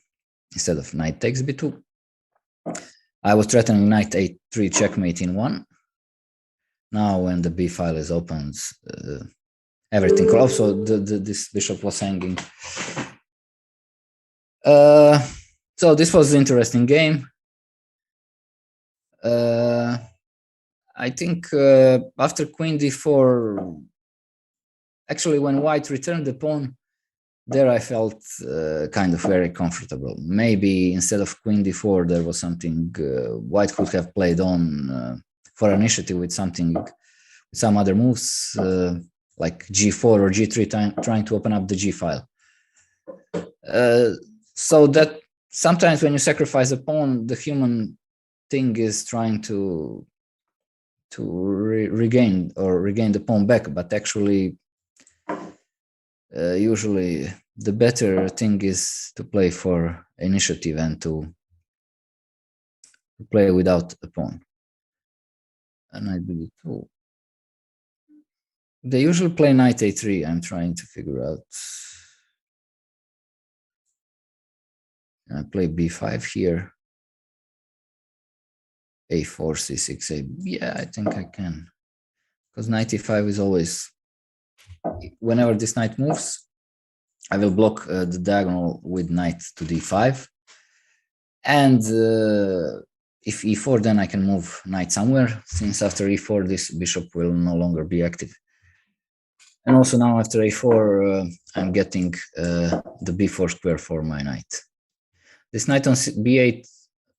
instead of knight takes b2. I was threatening knight a3 checkmate in 1. Now when the b file is opened, everything. Also, this bishop was hanging. So this was an interesting game. I think after queen d4, actually when white returned the pawn, there I felt kind of very comfortable. Maybe instead of queen d4, there was something white could have played on for initiative with some other moves, like g4 or g3, trying to open up the g file. So that sometimes when you sacrifice a pawn, the human thing is trying to regain the pawn back, but actually usually the better thing is to play for initiative and to play without a pawn. And knight b2. They usually play knight a3. I'm trying to figure out. I play b5 here. a4, c6, a. Yeah, I think I can. Because knight e5 is always. Whenever this knight moves, I will block the diagonal with knight to d5. And if e4, then I can move knight somewhere, since after e4, this bishop will no longer be active. And also now after a4, I'm getting the b4 square for my knight. This knight on b8,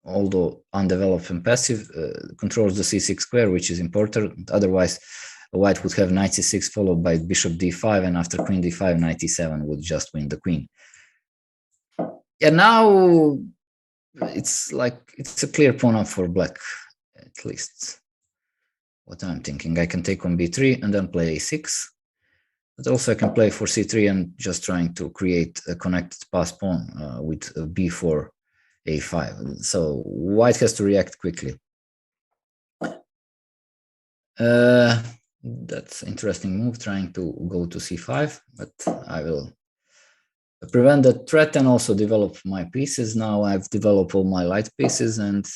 although undeveloped and passive, controls the c6 square, which is important. Otherwise, white would have knight c6 followed by bishop d5, and after queen d5, knight e7 would just win the queen. Yeah, now it's a clear pawn up for black, at least what I'm thinking. I can take on b3 and then play a6, but also I can play for c3 and just trying to create a connected pass pawn with b4 a5. So white has to react quickly. That's an interesting move, trying to go to c5, but I will prevent that threat and also develop my pieces. Now I've developed all my light pieces, and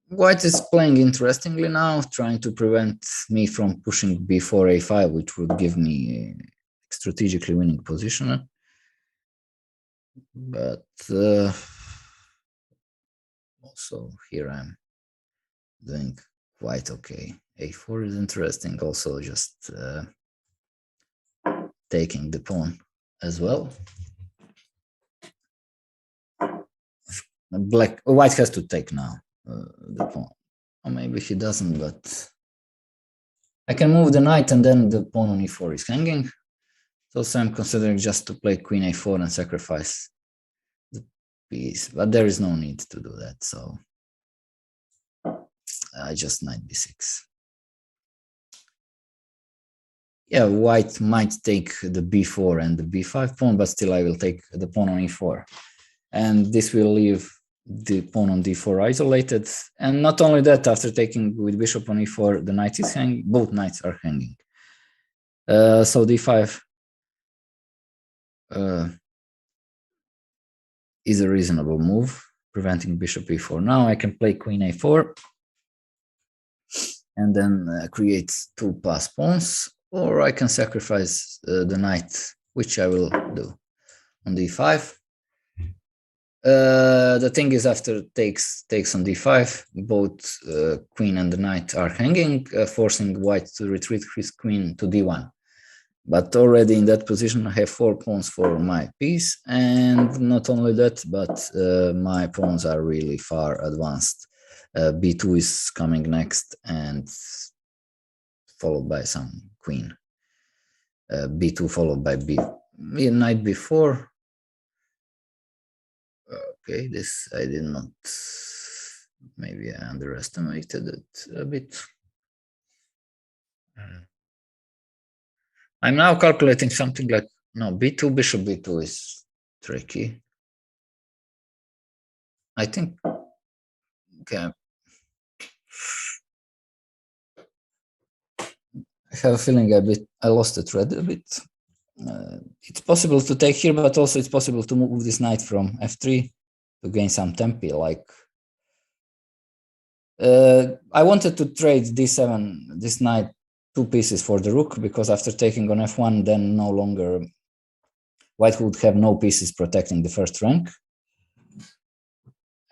white is playing interestingly now, trying to prevent me from pushing b4 a5, which would give me a strategically winning position. But also here I'm doing quite okay. a4 is interesting, also just taking the pawn as well. White has to take now the pawn, or maybe he doesn't, but I can move the knight and then the pawn on e4 is hanging. So I'm considering just to play queen a4 and sacrifice the piece, but there is no need to do that, so I just knight b6. Yeah, white might take the b4 and the b5 pawn, but still I will take the pawn on e4. And this will leave the pawn on d4 isolated. And not only that, after taking with bishop on e4, the knight is hanging, both knights are hanging. So d5 is a reasonable move, preventing bishop e4. Now I can play queen a4 and then create two pass pawns, or I can sacrifice the knight, which I will do on d5. The thing is, after takes on d5, both queen and the knight are hanging, forcing white to retreat his queen to d1. But already in that position, I have 4 pawns for my piece, and not only that, but my pawns are really far advanced. b2 is coming next, and followed by some queen. b2 followed by knight b4. Okay, this I did not. Maybe I underestimated it a bit. I'm now calculating something like, no, b2, bishop b2 is tricky. I think, okay. I have a feeling I lost the thread a bit. It's possible to take here, but also it's possible to move this knight from f3 to gain some tempi. Like, I wanted to trade d7, this knight, 2 pieces for the rook, because after taking on f1, then no longer white would have no pieces protecting the first rank.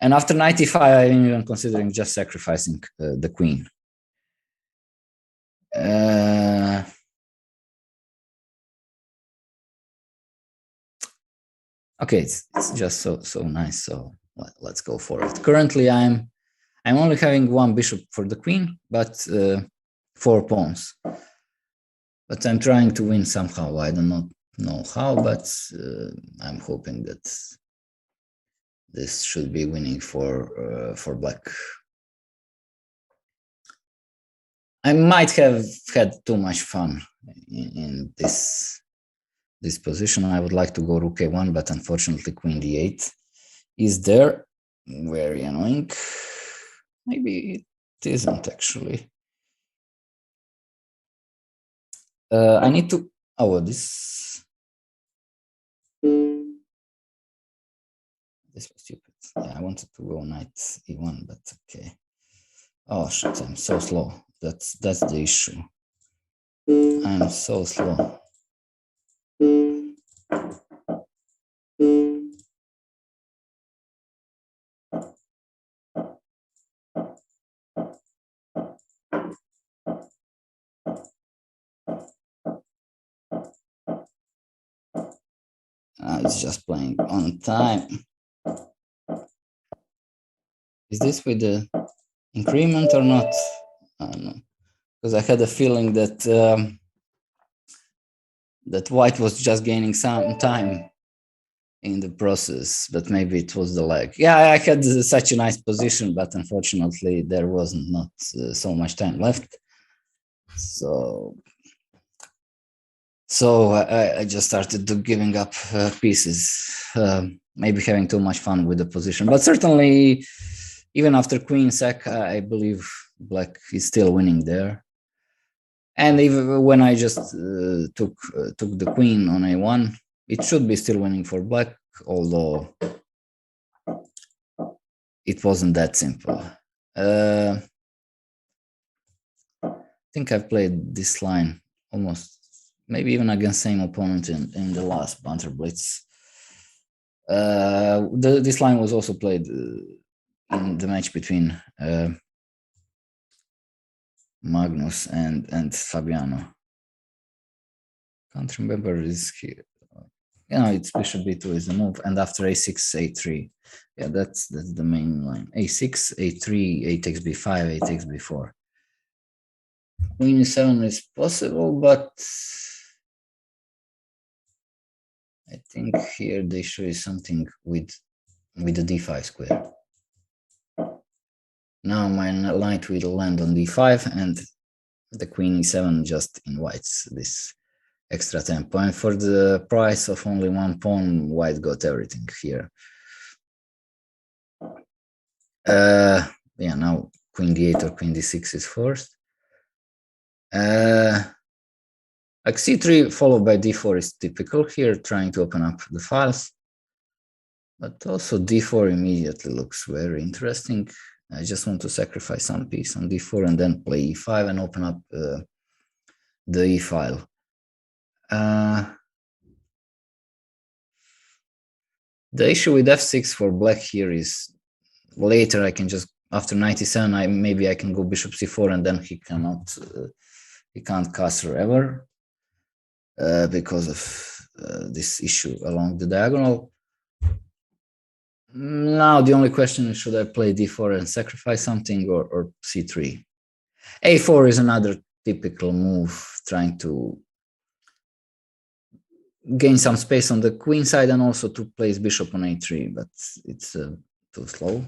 And after knight e5, I'm even considering just sacrificing the queen. Okay, it's just so nice. So let's go for it. Currently, I'm only having 1 bishop for the queen, but 4 pawns. But I'm trying to win somehow. I do not know how, but I'm hoping that this should be winning for black. I might have had too much fun in this position. I would like to go rook a1, but unfortunately queen d8 is there. Very annoying. Maybe it isn't actually. I need to. Oh, this was stupid. Yeah, I wanted to go knight e1, but okay. Oh shit! I'm so slow. That's the issue. I'm so slow. It's just playing on time. Is this with the increment or not? I don't know, because I had a feeling that that white was just gaining some time in the process, but maybe it was the lag. Yeah, I had such a nice position, but unfortunately there wasn't not so much time left. So I just started giving up pieces, maybe having too much fun with the position. But certainly, even after queen sack, I believe black is still winning there. And even when I just took the queen on a1, it should be still winning for black, although it wasn't that simple. I think I've played this line almost, maybe even against same opponent in the last Banter Blitz. This line was also played in the match between Magnus and Fabiano. Can't remember this here. It's bishop b2 is the move, and after a6, a3. Yeah, that's the main line. a6, a3, a takes b5, a takes b4. Queen e7 is possible, but I think here they show you something with the d5 square. Now my knight will land on d5, and the queen e7 just invites this extra tempo. And for the price of only one pawn, white got everything here. Yeah, now queen d8 or queen d6 is forced. Like c3 followed by d4 is typical here, trying to open up the files. But also d4 immediately looks very interesting. I just want to sacrifice some piece on d4 and then play e5 and open up the e file. The issue with f6 for black here is later I can just, after 97, maybe I can go bishop c4 and then he can't castle ever because of this issue along the diagonal. Now the only question is, should I play d4 and sacrifice something, or c3? a4 is another typical move, trying to gain some space on the queen side and also to place bishop on a3, but it's too slow.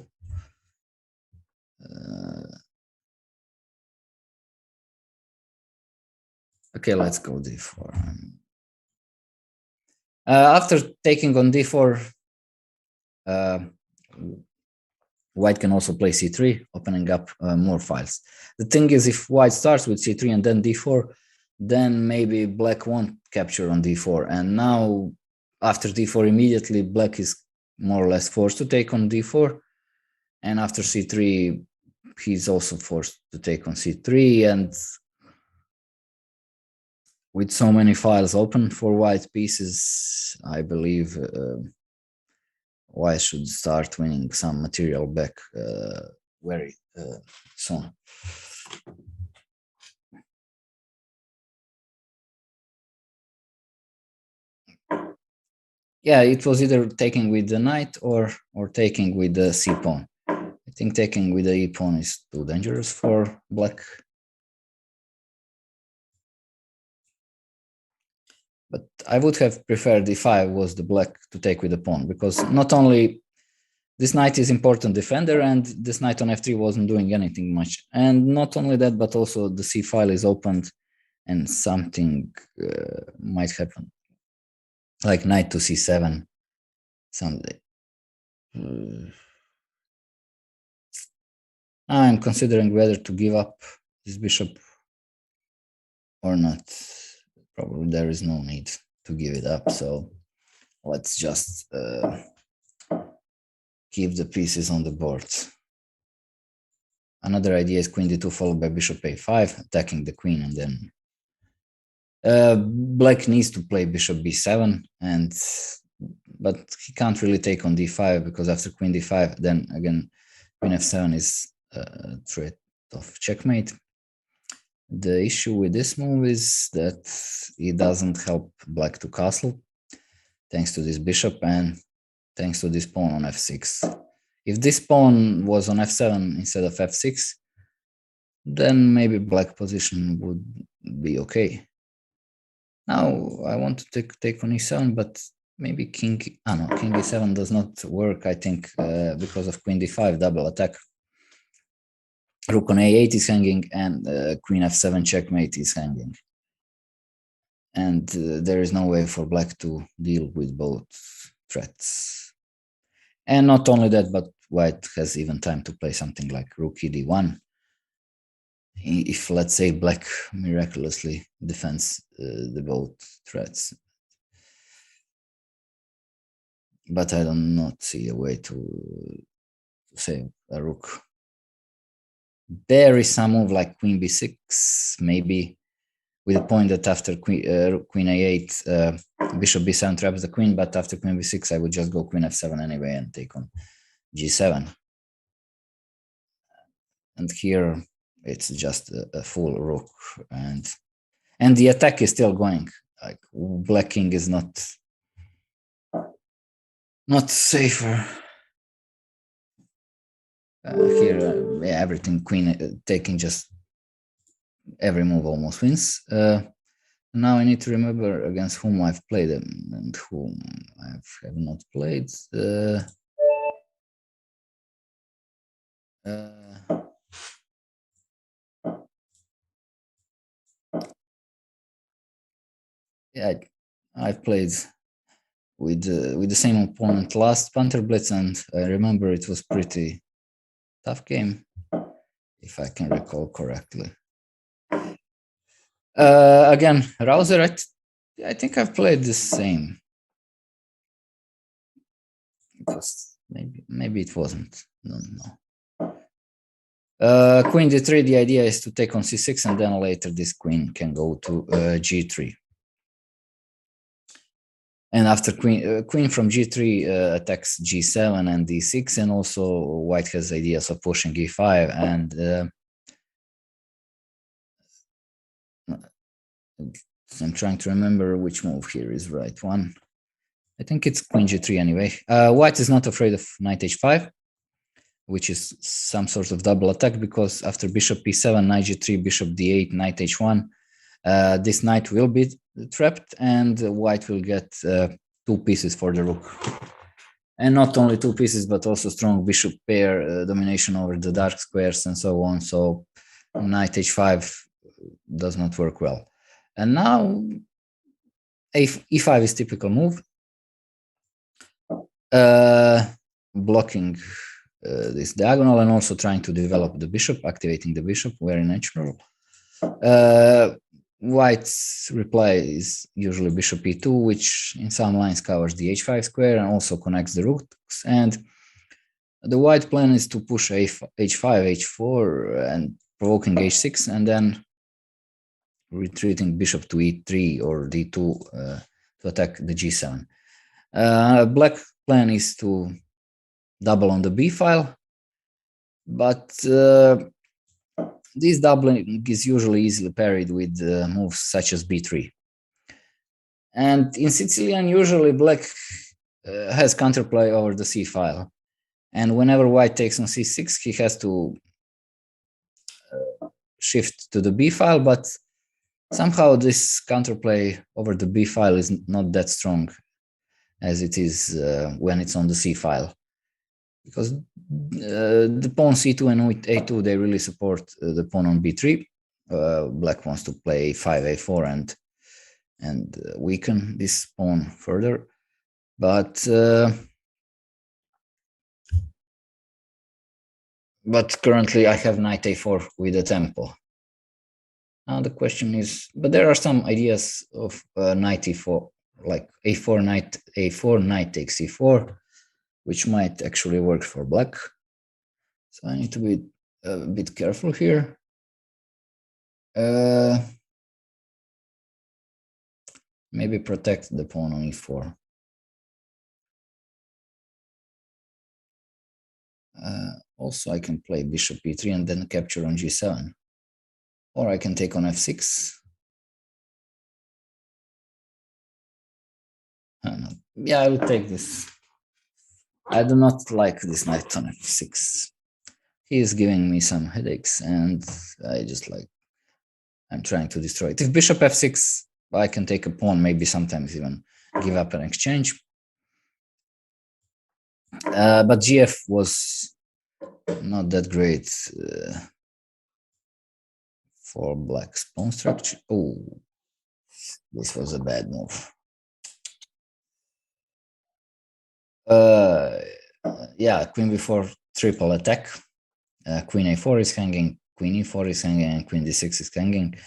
Okay, let's go d4. After taking on d4, white can also play c3, opening up more files. The thing is, if white starts with c3 and then d4, then maybe black won't capture on d4. And now, after d4, immediately black is more or less forced to take on d4. And after c3, he's also forced to take on c3. And with so many files open for white pieces, I believe white should start winning some material back very soon. Yeah, it was either taking with the knight or taking with the c pawn. I think taking with the e pawn is too dangerous for black. But I would have preferred if I was the black to take with the pawn, because not only this knight is important defender, and this knight on f3 wasn't doing anything much. And not only that, but also the c file is opened, and something might happen, like knight to c7 someday. I'm considering whether to give up this bishop or not. Probably there is no need to give it up, so let's just keep the pieces on the board. Another idea is queen d2 followed by bishop a5, attacking the queen, and then black needs to play bishop b7, but he can't really take on d5, because after queen d5, then again queen f7 is a threat of checkmate. The issue with this move is that it doesn't help black to castle, thanks to this bishop and thanks to this pawn on f6. If this pawn was on f7 instead of f6, then maybe black position would be okay. Now I want to take on e7, but maybe king e7 does not work, I think, because of queen d5 double attack. Rook on a8 is hanging, and queen f7 checkmate is hanging. And there is no way for black to deal with both threats. And not only that, but white has even time to play something like rook e d1. If, let's say, black miraculously defends the both threats. But I do not see a way to save a rook. There is some move like queen b6, maybe, with a point that after queen a8, bishop b7 traps the queen, but after queen b6, I would just go queen f7 anyway and take on g7. And here it's just a full rook, and the attack is still going. Like, black king is not safer. Here, yeah, everything, queen taking, just every move almost wins. Now I need to remember against whom I've played them and whom I have not played. Yeah, I've played with the same opponent last Banter Blitz, and I remember it was pretty tough game, if I can recall correctly. Again, Rouser, I think I've played the same. Maybe it wasn't. No. Queen d3, the idea is to take on c6, and then later this queen can go to g3. And after queen from g3 attacks g7 and d6, and also white has ideas of pushing e5, and I'm trying to remember which move here is right one. I think it's queen g3 anyway. White is not afraid of knight h5, which is some sort of double attack, because after bishop e7, knight g3, bishop d8, knight h1, this knight will be trapped, and white will get 2 pieces for the rook. And not only 2 pieces, but also strong bishop pair, domination over the dark squares, and so on. So knight h5 does not work well. And now e5 is typical move, blocking this diagonal, and also trying to develop the bishop, activating the bishop, very natural. White's reply is usually bishop e2, which in some lines covers the h5 square and also connects the rooks. And the white plan is to push h5, h4, and provoking h6, and then retreating bishop to e3 or d2 to attack the g7. Black plan is to double on the b file, but this doubling is usually easily parried with moves such as b3. And in Sicilian, usually black has counterplay over the c file. And whenever white takes on c6, he has to shift to the b file, but somehow this counterplay over the b file is not that strong as it is when it's on the c file. because the pawn c2 and a2, they really support the pawn on b3. Black wants to play 5 a4 and weaken this pawn further, but currently I have knight a4 with a tempo. Now the question is, but there are some ideas of knight e4, like a4 knight a4 knight takes e4, which might actually work for black. So I need to be a bit careful here. Maybe protect the pawn on e4. Also, I can play bishop e3 and then capture on g7. Or I can take on f6. Yeah, I will take this. I do not like this knight on f6. He is giving me some headaches, and I just like, I'm trying to destroy it. If bishop f6, I can take a pawn, maybe sometimes even give up an exchange. But gf was not that great for black's pawn structure. Oh, this was a bad move. Yeah, queen b4 triple attack. Queen a4 is hanging, queen e4 is hanging, and queen d6 is hanging.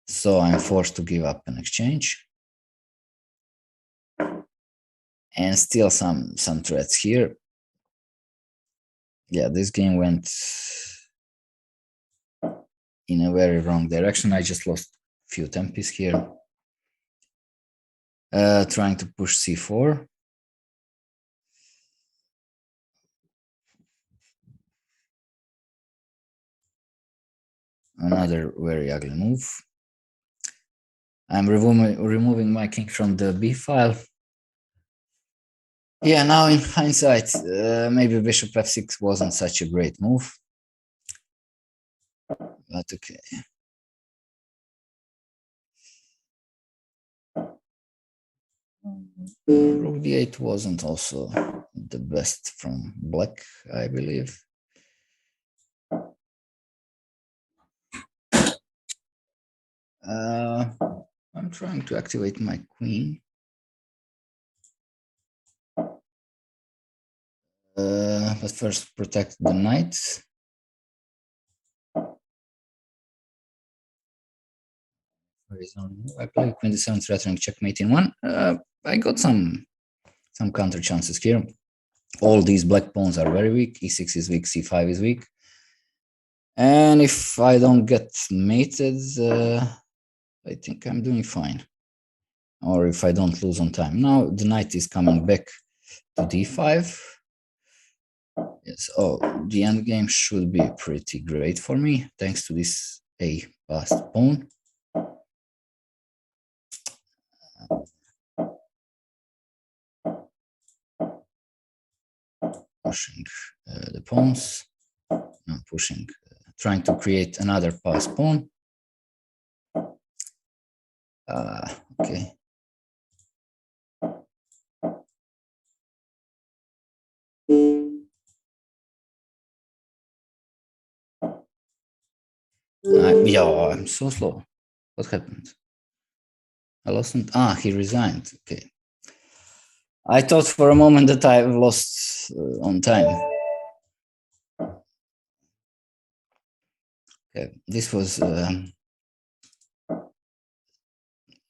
So I'm forced to give up an exchange. And still some threats here. Yeah, this game went in a very wrong direction. I just lost a few tempis here. Trying to push c4. Another very ugly move. I'm removing my king from the b file. Yeah, now in hindsight, maybe bishop f6 wasn't such a great move. But okay. Rook d8 wasn't also the best from black, I believe. I'm trying to activate my queen. But first protect the knight. I play queen d7 threatening checkmate in one. I got some counter chances here. All these black pawns are very weak. e6 is weak, c5 is weak. And if I don't get mated, I think I'm doing fine. Or if I don't lose on time. Now the knight is coming back to d5. Yes, oh, the endgame should be pretty great for me, thanks to this a passed pawn. Pushing the pawns, not pushing, trying to create another passed pawn. Okay. Yeah, I'm so slow. What happened? I lost him. He resigned. Okay. I thought for a moment that I lost on time. Okay, this was a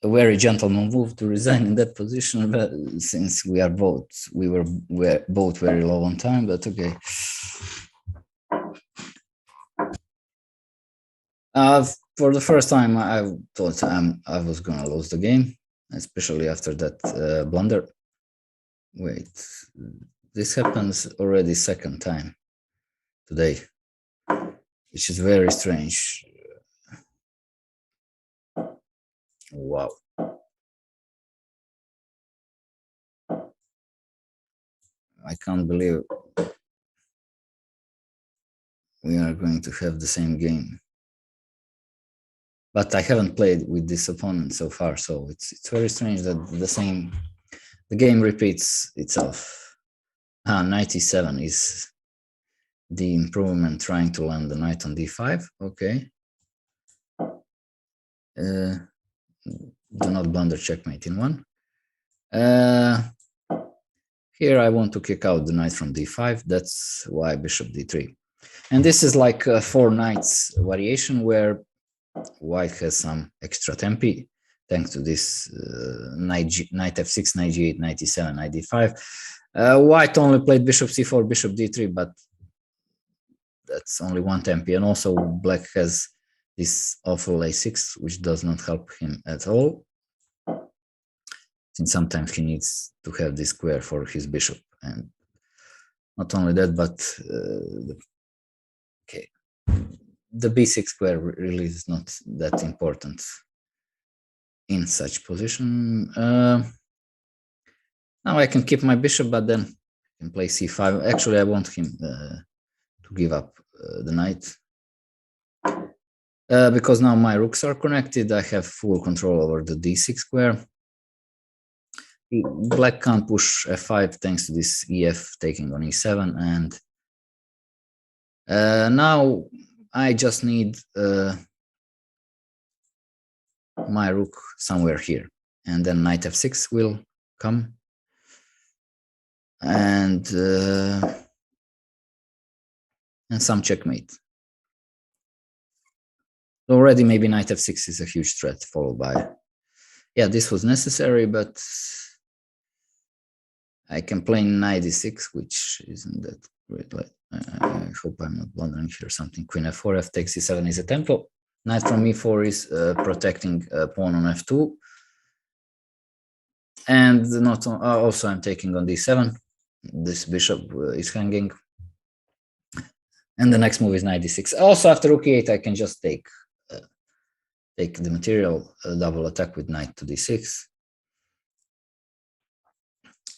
very gentleman move to resign in that position, but since we were both very low on time, but okay. For the first time, I thought I was gonna lose the game, especially after that blunder. Wait, this happens already second time today, which is very strange. Wow. I can't believe we are going to have the same game. But I haven't played with this opponent so far, so it's very strange that the game repeats itself. Knight e7 is the improvement, trying to land the knight on d5. Okay. Do not blunder, checkmate in one. Here I want to kick out the knight from d5. That's why bishop d3. And this is like a 4 knights variation where white has some extra tempi thanks to this knight f6, knight g8, knight e7, knight d5. White only played bishop c4, bishop d3, but that's only one tempi. And also black has this awful a6, which does not help him at all, since sometimes he needs to have this square for his bishop. And not only that, but the b6 square really is not that important in such position. Now I can keep my bishop, but then I can play c5. Actually, I want him to give up the knight. Because now my rooks are connected, I have full control over the d6 square. Black can't push f5 thanks to this ef taking on e7, and now I just need my rook somewhere here, and then knight f6 will come, and some checkmate. Already maybe knight f6 is a huge threat, followed by, yeah, this was necessary, but I can play knight d6, which isn't that great. I hope I'm not blundering here something. Queen f4, f takes e7 is a tempo. Knight from e4 is protecting pawn on f2. And not on, also I'm taking on d7. This bishop is hanging. And the next move is knight d6. Also after rook e8, I can just take the material double attack with knight to d6.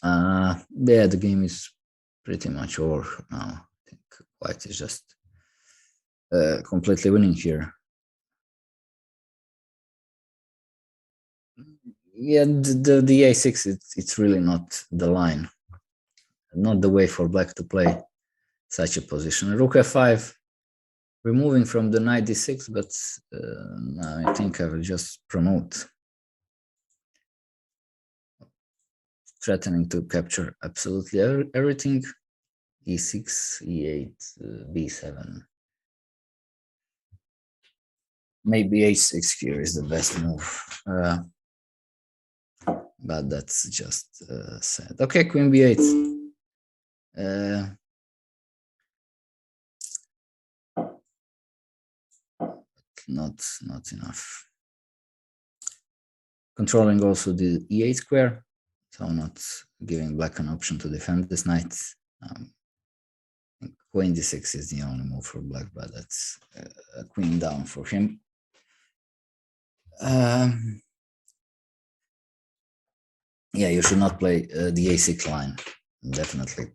Yeah, the game is pretty much over now. I think white is just completely winning here. Yeah, the a6, it's really not the line, not the way for black to play such a position. Rook f5, removing from the knight d6, but I think I will just promote, threatening to capture absolutely everything. e6, e8, b7. Maybe h6 here is the best move, but that's just sad. Okay, queen b8. Not enough. Controlling also the e8 square, so not giving black an option to defend this knight. Queen d6 is the only move for black, but that's a queen down for him. Yeah, you should not play the a6 line, definitely,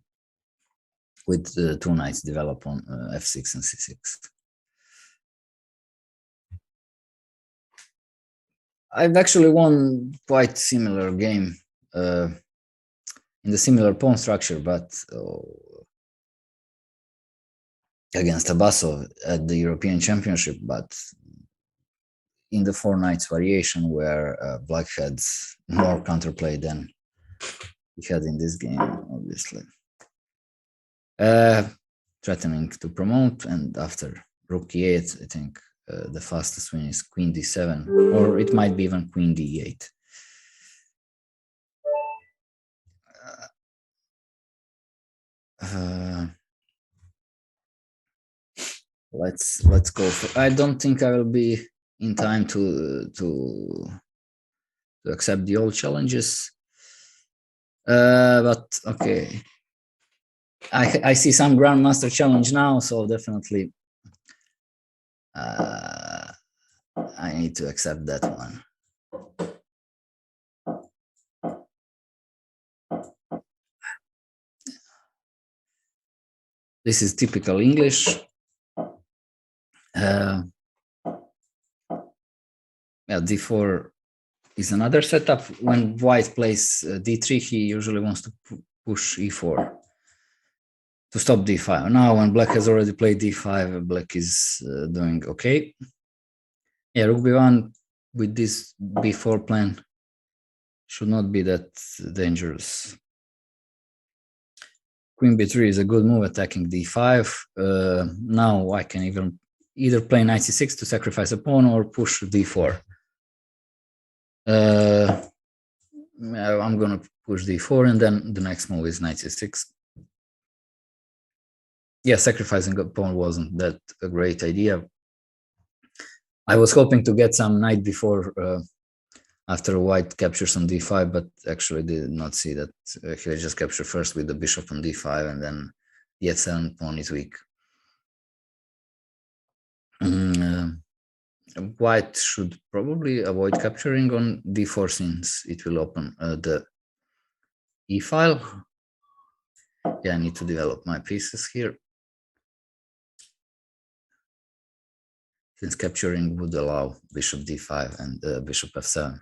with two knights develop on f6 and c6. I've actually won quite similar game in the similar pawn structure, but against Abasov at the European Championship, but in the 4 knights variation, where black had more counterplay than he had in this game, obviously. Threatening to promote, and after rook e8, I think the fastest win is queen d7, or it might be even queen d8. Let's go for. I don't think I will be in time to accept the old challenges, but okay. I see some Grandmaster challenge now, so definitely I need to accept that one. This is typical English. Yeah, d4 is another setup. When white plays d3, he usually wants to push e4. to stop d5. Now, when black has already played d5, black is doing okay. Yeah, rook b1 with this b4 plan should not be that dangerous. Queen b3 is a good move, attacking d5. Now I can either play knight c6 to sacrifice a pawn or push d4. I'm gonna push d4, and then the next move is knight c6. Yeah, sacrificing a pawn wasn't that a great idea. I was hoping to get some knight before after white captures on d5, but actually did not see that. He just captured first with the bishop on d5, and then the f7 pawn is weak. White should probably avoid capturing on d4 since it will open the e file. Yeah, I need to develop my pieces here, since capturing would allow bishop d5 and bishop f7.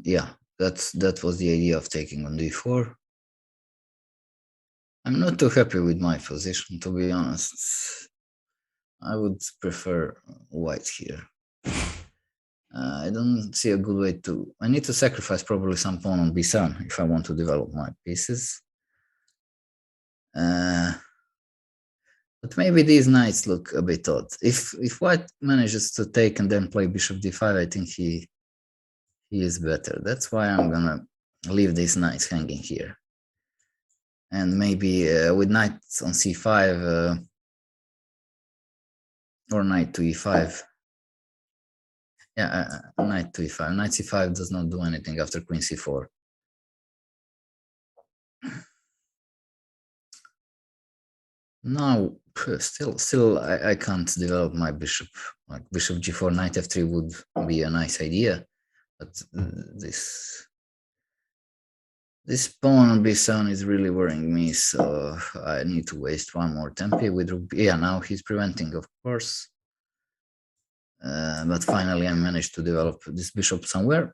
Yeah, that was the idea of taking on d4. I'm not too happy with my position, to be honest. I would prefer white here. I don't see a good way to. I need to sacrifice probably some pawn on b7 if I want to develop my pieces. But maybe these knights look a bit odd. If white manages to take and then play bishop d5, I think he is better. That's why I'm gonna leave these knights hanging here. And maybe with knight on c5 or knight to e5. Yeah, knight to e5. Knight c5 does not do anything after queen c4. Now, still, I can't develop my bishop. Like bishop g4, knight f3 would be a nice idea, but this pawn on b7 is really worrying me. So I need to waste one more tempi with rook. Yeah, now he's preventing, of course. But finally, I managed to develop this bishop somewhere.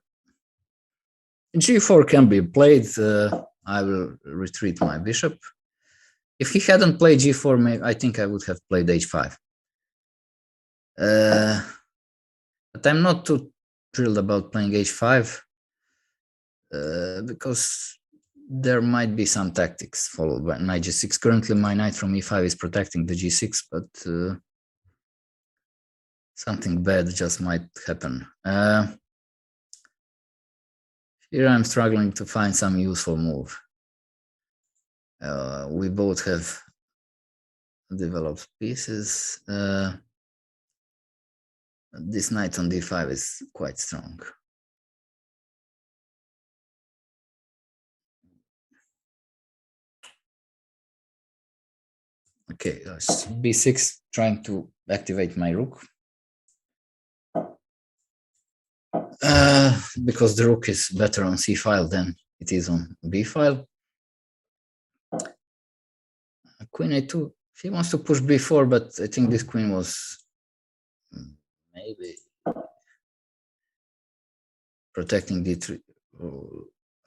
g4 can be played. I will retreat my bishop. If he hadn't played g4, maybe, I think I would have played h5. But I'm not too thrilled about playing h5 because there might be some tactics followed by knight g6. Currently, my knight from e5 is protecting the g6, but something bad just might happen. Here I'm struggling to find some useful move. We both have developed pieces. This knight on d5 is quite strong. Okay, b6, trying to activate my rook. Because the rook is better on c file than it is on b file. Queen a2, he wants to push b4, but I think this queen was maybe protecting d3.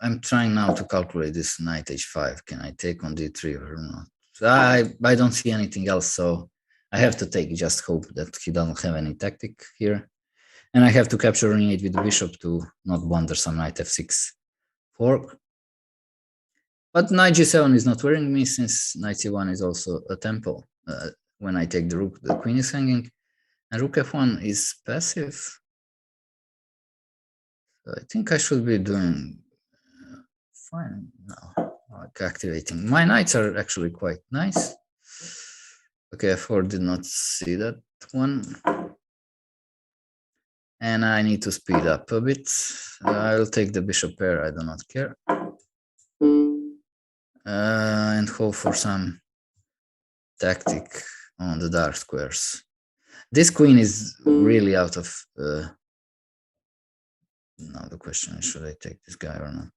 I'm trying now to calculate this knight h5. Can I take on d3 or not? I don't see anything else, so I have to take, just hope that he doesn't have any tactic here. And I have to capture on e8 with the bishop to not blunder some knight f6 fork. But knight g7 is not worrying me, since knight c1 is also a tempo. When I take the rook, the queen is hanging. And rook f1 is passive. So I think I should be doing fine now, like activating. My knights are actually quite nice. Okay, f4 did not see that one. And I need to speed up a bit. I'll take the bishop pair, I do not care. And hope for some tactic on the dark squares. This queen is really out of Now the question is, should I take this guy or not?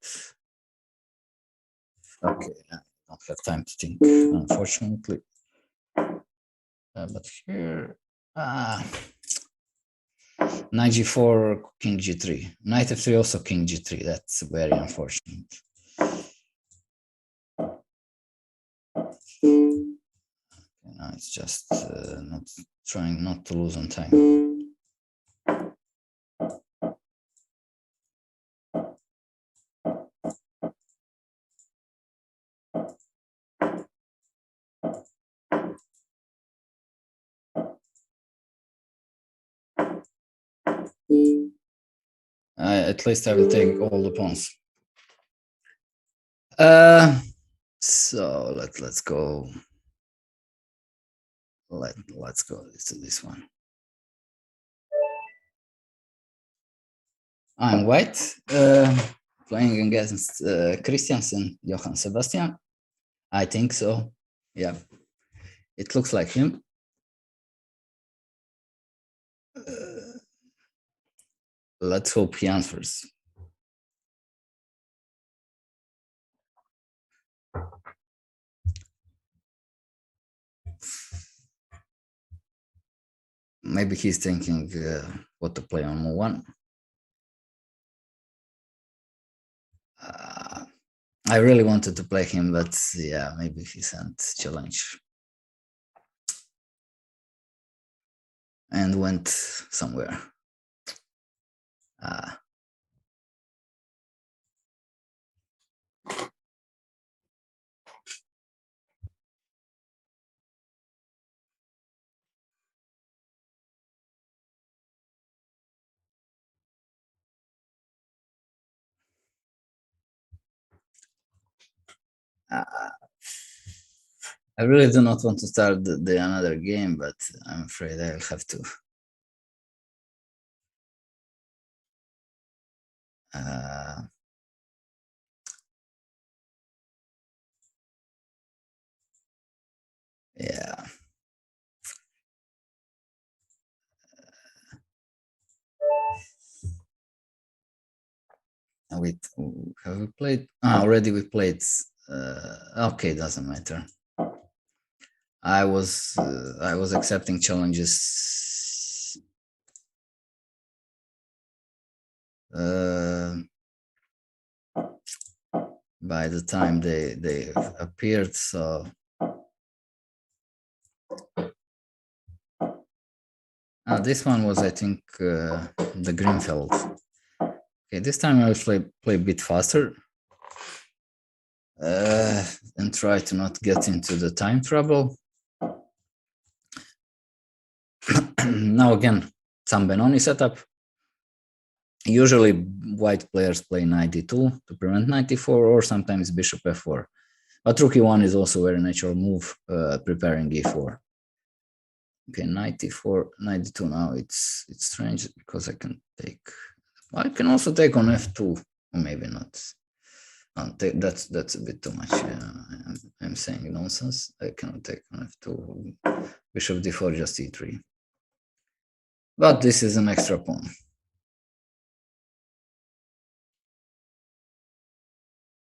Okay, I don't have time to think, unfortunately. But here, knight g4, king g3. Knight f3, also king g3. That's very unfortunate. Now it's just not trying not to lose on time. At least I will take all the pawns. So let's go. Let's go to this one. I'm white, playing against Christiansen, Johann Sebastian. I think so. Yeah, it looks like him. Let's hope he answers. Maybe he's thinking what to play on move one. I really wanted to play him, but yeah, maybe he sent challenge and went somewhere. I really do not want to start the another game, but I'm afraid I'll have to. Yeah. Wait, have we played? Already we played. Okay, doesn't matter. I was accepting challenges. By the time they appeared, so this one was, I think, the Greenfeld. Okay, this time I will play a bit faster and try to not get into the time trouble. Now again, some Benoni setup. Usually white players play knight d2 to prevent knight d4, or sometimes bishop f4. But rook e1 is also a very natural move, preparing e4. Okay, knight d4, knight d2. Now it's strange because I can take. I can also take on f2, or maybe not. That's a bit too much. I'm saying nonsense. I cannot take on f2. Bishop d4, just e3. But this is an extra pawn.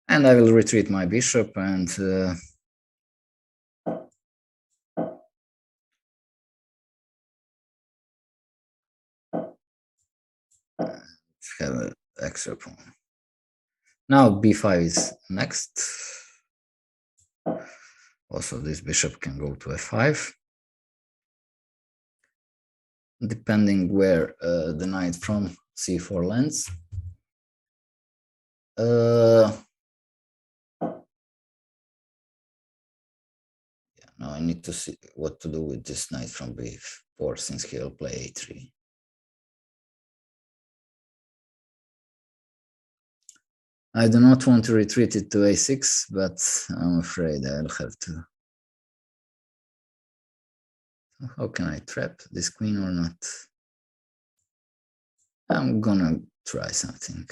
And I will retreat my bishop and have an extra pawn. Now b5 is next. Also, this bishop can go to f5. Depending where the knight from c4 lands. Now I need to see what to do with this knight from b4, since he'll play a3. I do not want to retreat it to a6, but I'm afraid I'll have to. How can I trap this queen or not? I'm gonna try something.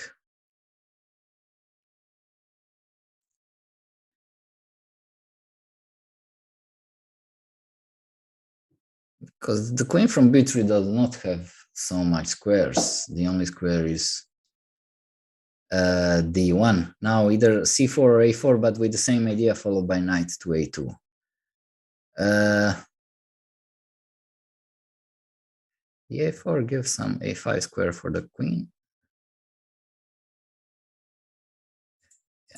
Because the queen from b3 does not have so much squares. The only square is d1. Now either c4 or a4, but with the same idea, followed by knight to a2. The a4 gives some a5 square for the queen.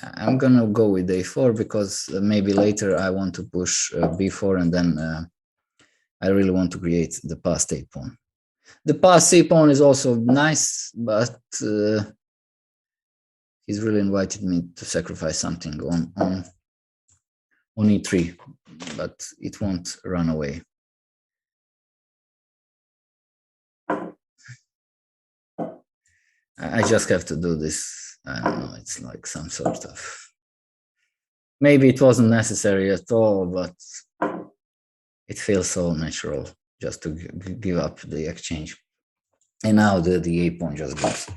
I'm gonna go with a4 because maybe later I want to push b4, and then I really want to create the passed a pawn. The passed c pawn is also nice, but he's really invited me to sacrifice something on e3, but it won't run away. I just have to do this. I don't know, it's like some sort of... Maybe it wasn't necessary at all, but it feels so natural just to give up the exchange. And now the a pawn just goes.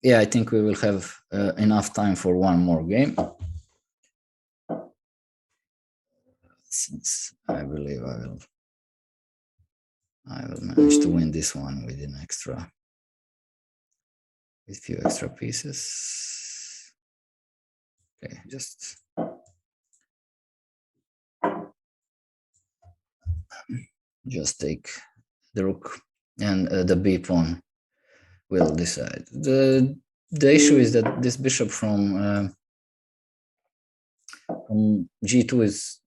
Yeah, I think we will have enough time for one more game. Since I believe I will manage to win this one with a few extra pieces. Okay, just take the rook, and the b pawn will decide. The issue is that this bishop from g2 is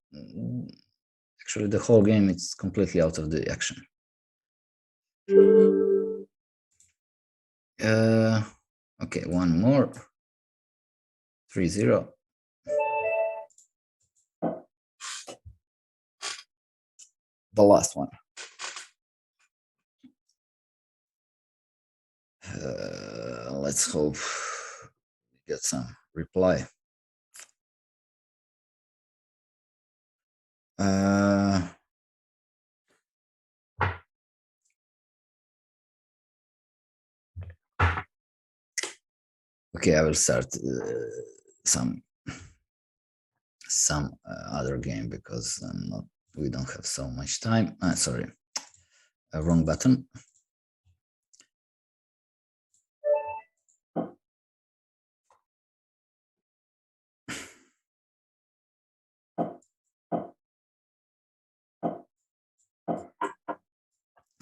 actually the whole game. It's completely out of the action. Okay, one more. 3-0. The last one. Let's hope we get some reply. Okay, I will start some other game because we don't have so much time. Sorry, wrong button.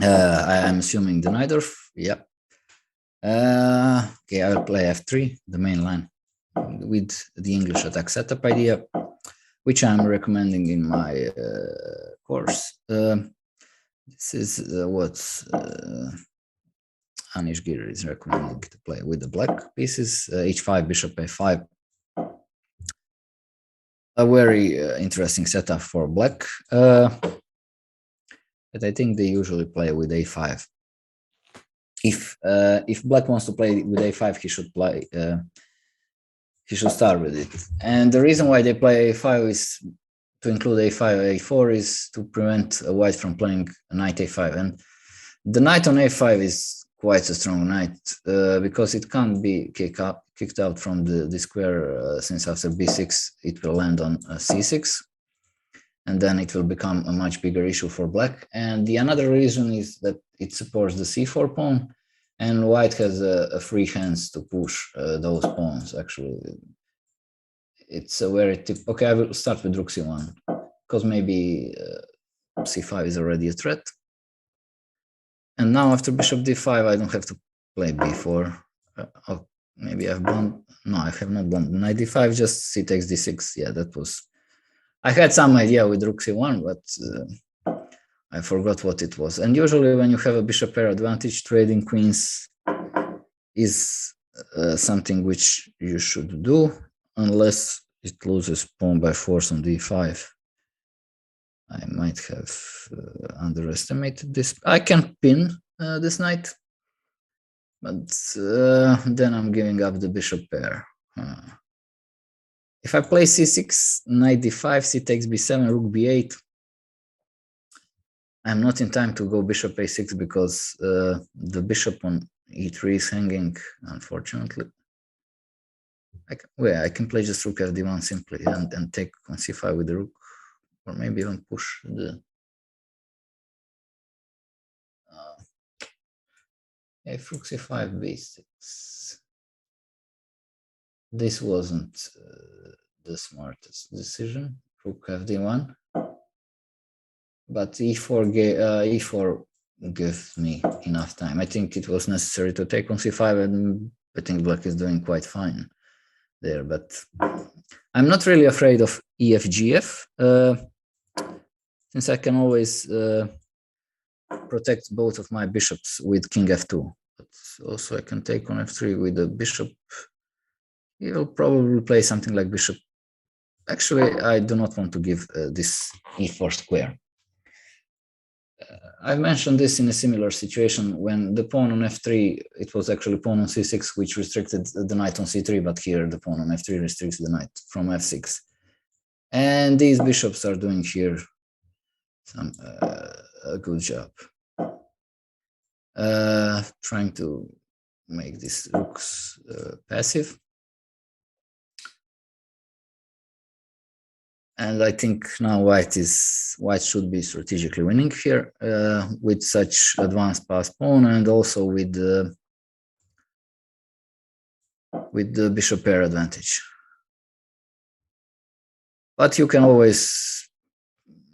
I'm assuming the Najdorf. Yeah. Okay, I will play f3, the main line, with the English attack setup idea, which I'm recommending in my course. This is what Anish Giri is recommending to play with the black pieces. h5, bishop a5. A very interesting setup for black. But I think they usually play with a5. If black wants to play with a5, he should play. He should start with it. And the reason why they play a5 is to include a5, a4 is to prevent white from playing knight a5. And the knight on a5 is quite a strong knight because it can't be kicked out from the square since after b6 it will land on c6. And then it will become a much bigger issue for black. And the another reason is that it supports the c4 pawn, and white has a free hands to push those pawns. Actually, it's a very okay. I will start with rook c1 because maybe c5 is already a threat. And now after bishop d5, I don't have to play b4. Oh, maybe I've blundered. No, I have not blundered. Knight d5, just c takes d6. Yeah, that was. I had some idea with rook c1, but I forgot what it was. And usually when you have a bishop pair advantage, trading queens is something which you should do, unless it loses pawn by force on d5. I might have underestimated this. I can pin this knight, but then I'm giving up the bishop pair. If I play c6, knight d5, c takes b7, rook b8, I'm not in time to go bishop a6 because the bishop on e3 is hanging, unfortunately. I can play just rook fd1 simply and take on c5 with the rook, or maybe even push the Okay, rook c5, b6. This wasn't the smartest decision. Rook fd1. But e4 gives me enough time. I think it was necessary to take on c5, and I think black is doing quite fine there. But I'm not really afraid of efgf, since I can always protect both of my bishops with king f2. But also I can take on f3 with the bishop. He will probably play something like bishop. Actually, I do not want to give this e4 square. I've mentioned this in a similar situation when the pawn on f3, it was actually pawn on c6 which restricted the knight on c3, but here the pawn on f3 restricts the knight from f6. And these bishops are doing here some a good job. Trying to make these rooks passive. And I think now white should be strategically winning here with such advanced pass pawn, and also with the bishop pair advantage. But you can always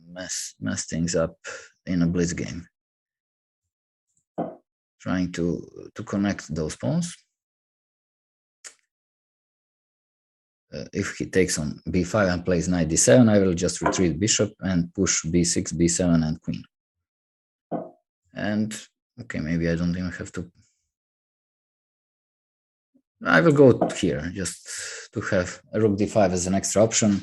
mess things up in a blitz game, trying to connect those pawns. If he takes on b5 and plays knight d7, I will just retreat bishop and push b6, b7, and queen. And okay, maybe I don't even have to. I will go here just to have a rook d5 as an extra option.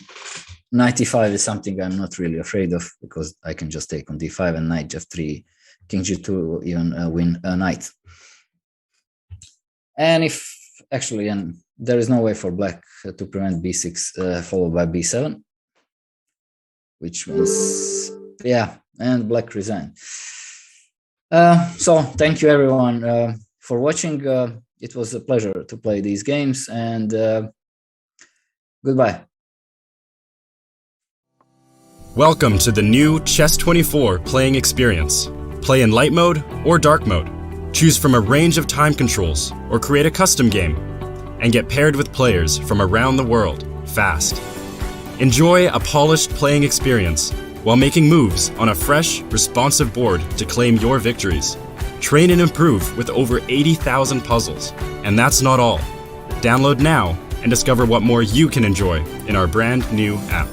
Knight e5 is something I'm not really afraid of, because I can just take on d5 and knight f3, king g2, even win a knight. And if actually, and there is no way for black to prevent b6 followed by b7, which means, yeah, and black resigned. So thank you everyone for watching. It was a pleasure to play these games, and goodbye. Welcome to the new Chess24 playing experience. Play in light mode or dark mode. Choose from a range of time controls or create a custom game, and get paired with players from around the world, fast. Enjoy a polished playing experience while making moves on a fresh, responsive board to claim your victories. Train and improve with over 80,000 puzzles. And that's not all. Download now and discover what more you can enjoy in our brand new app.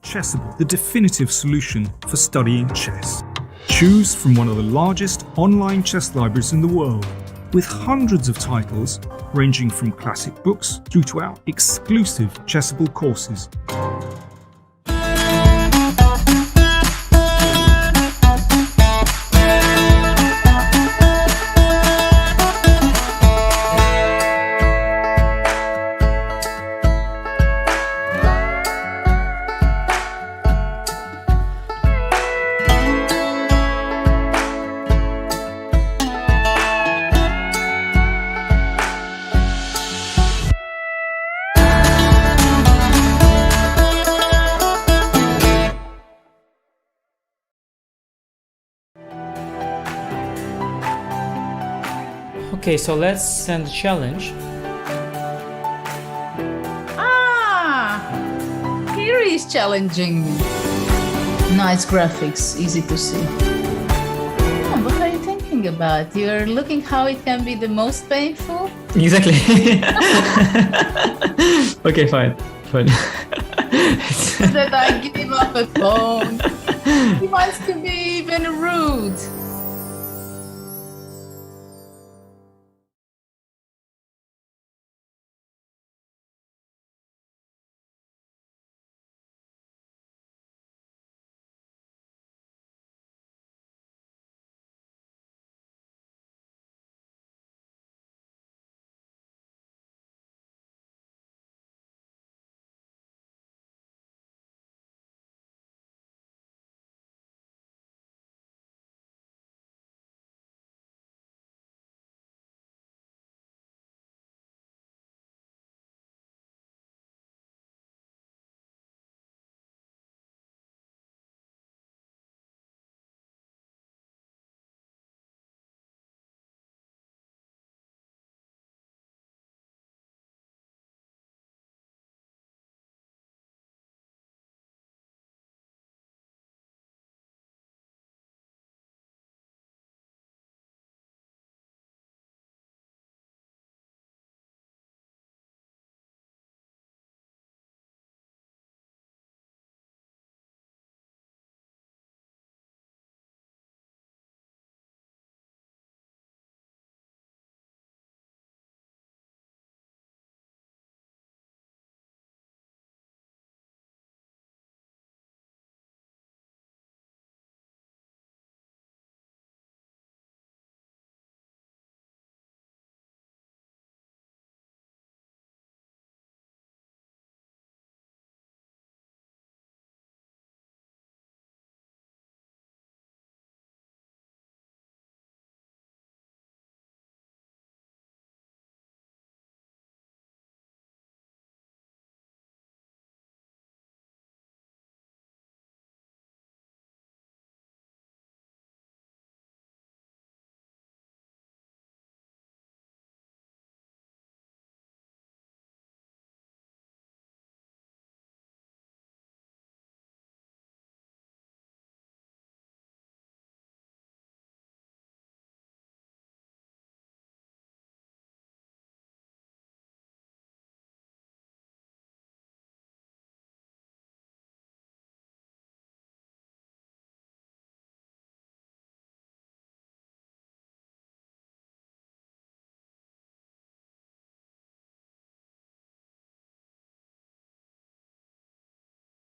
Chessable, the definitive solution for studying chess. Choose from one of the largest online chess libraries in the world, with hundreds of titles ranging from classic books through to our exclusive Chessable courses. Okay, so let's send a challenge. Here is challenging me. Nice graphics, easy to see. What are you thinking about? You're looking how it can be the most painful? Exactly. Okay, fine. That I give up a phone. He wants to be even rude.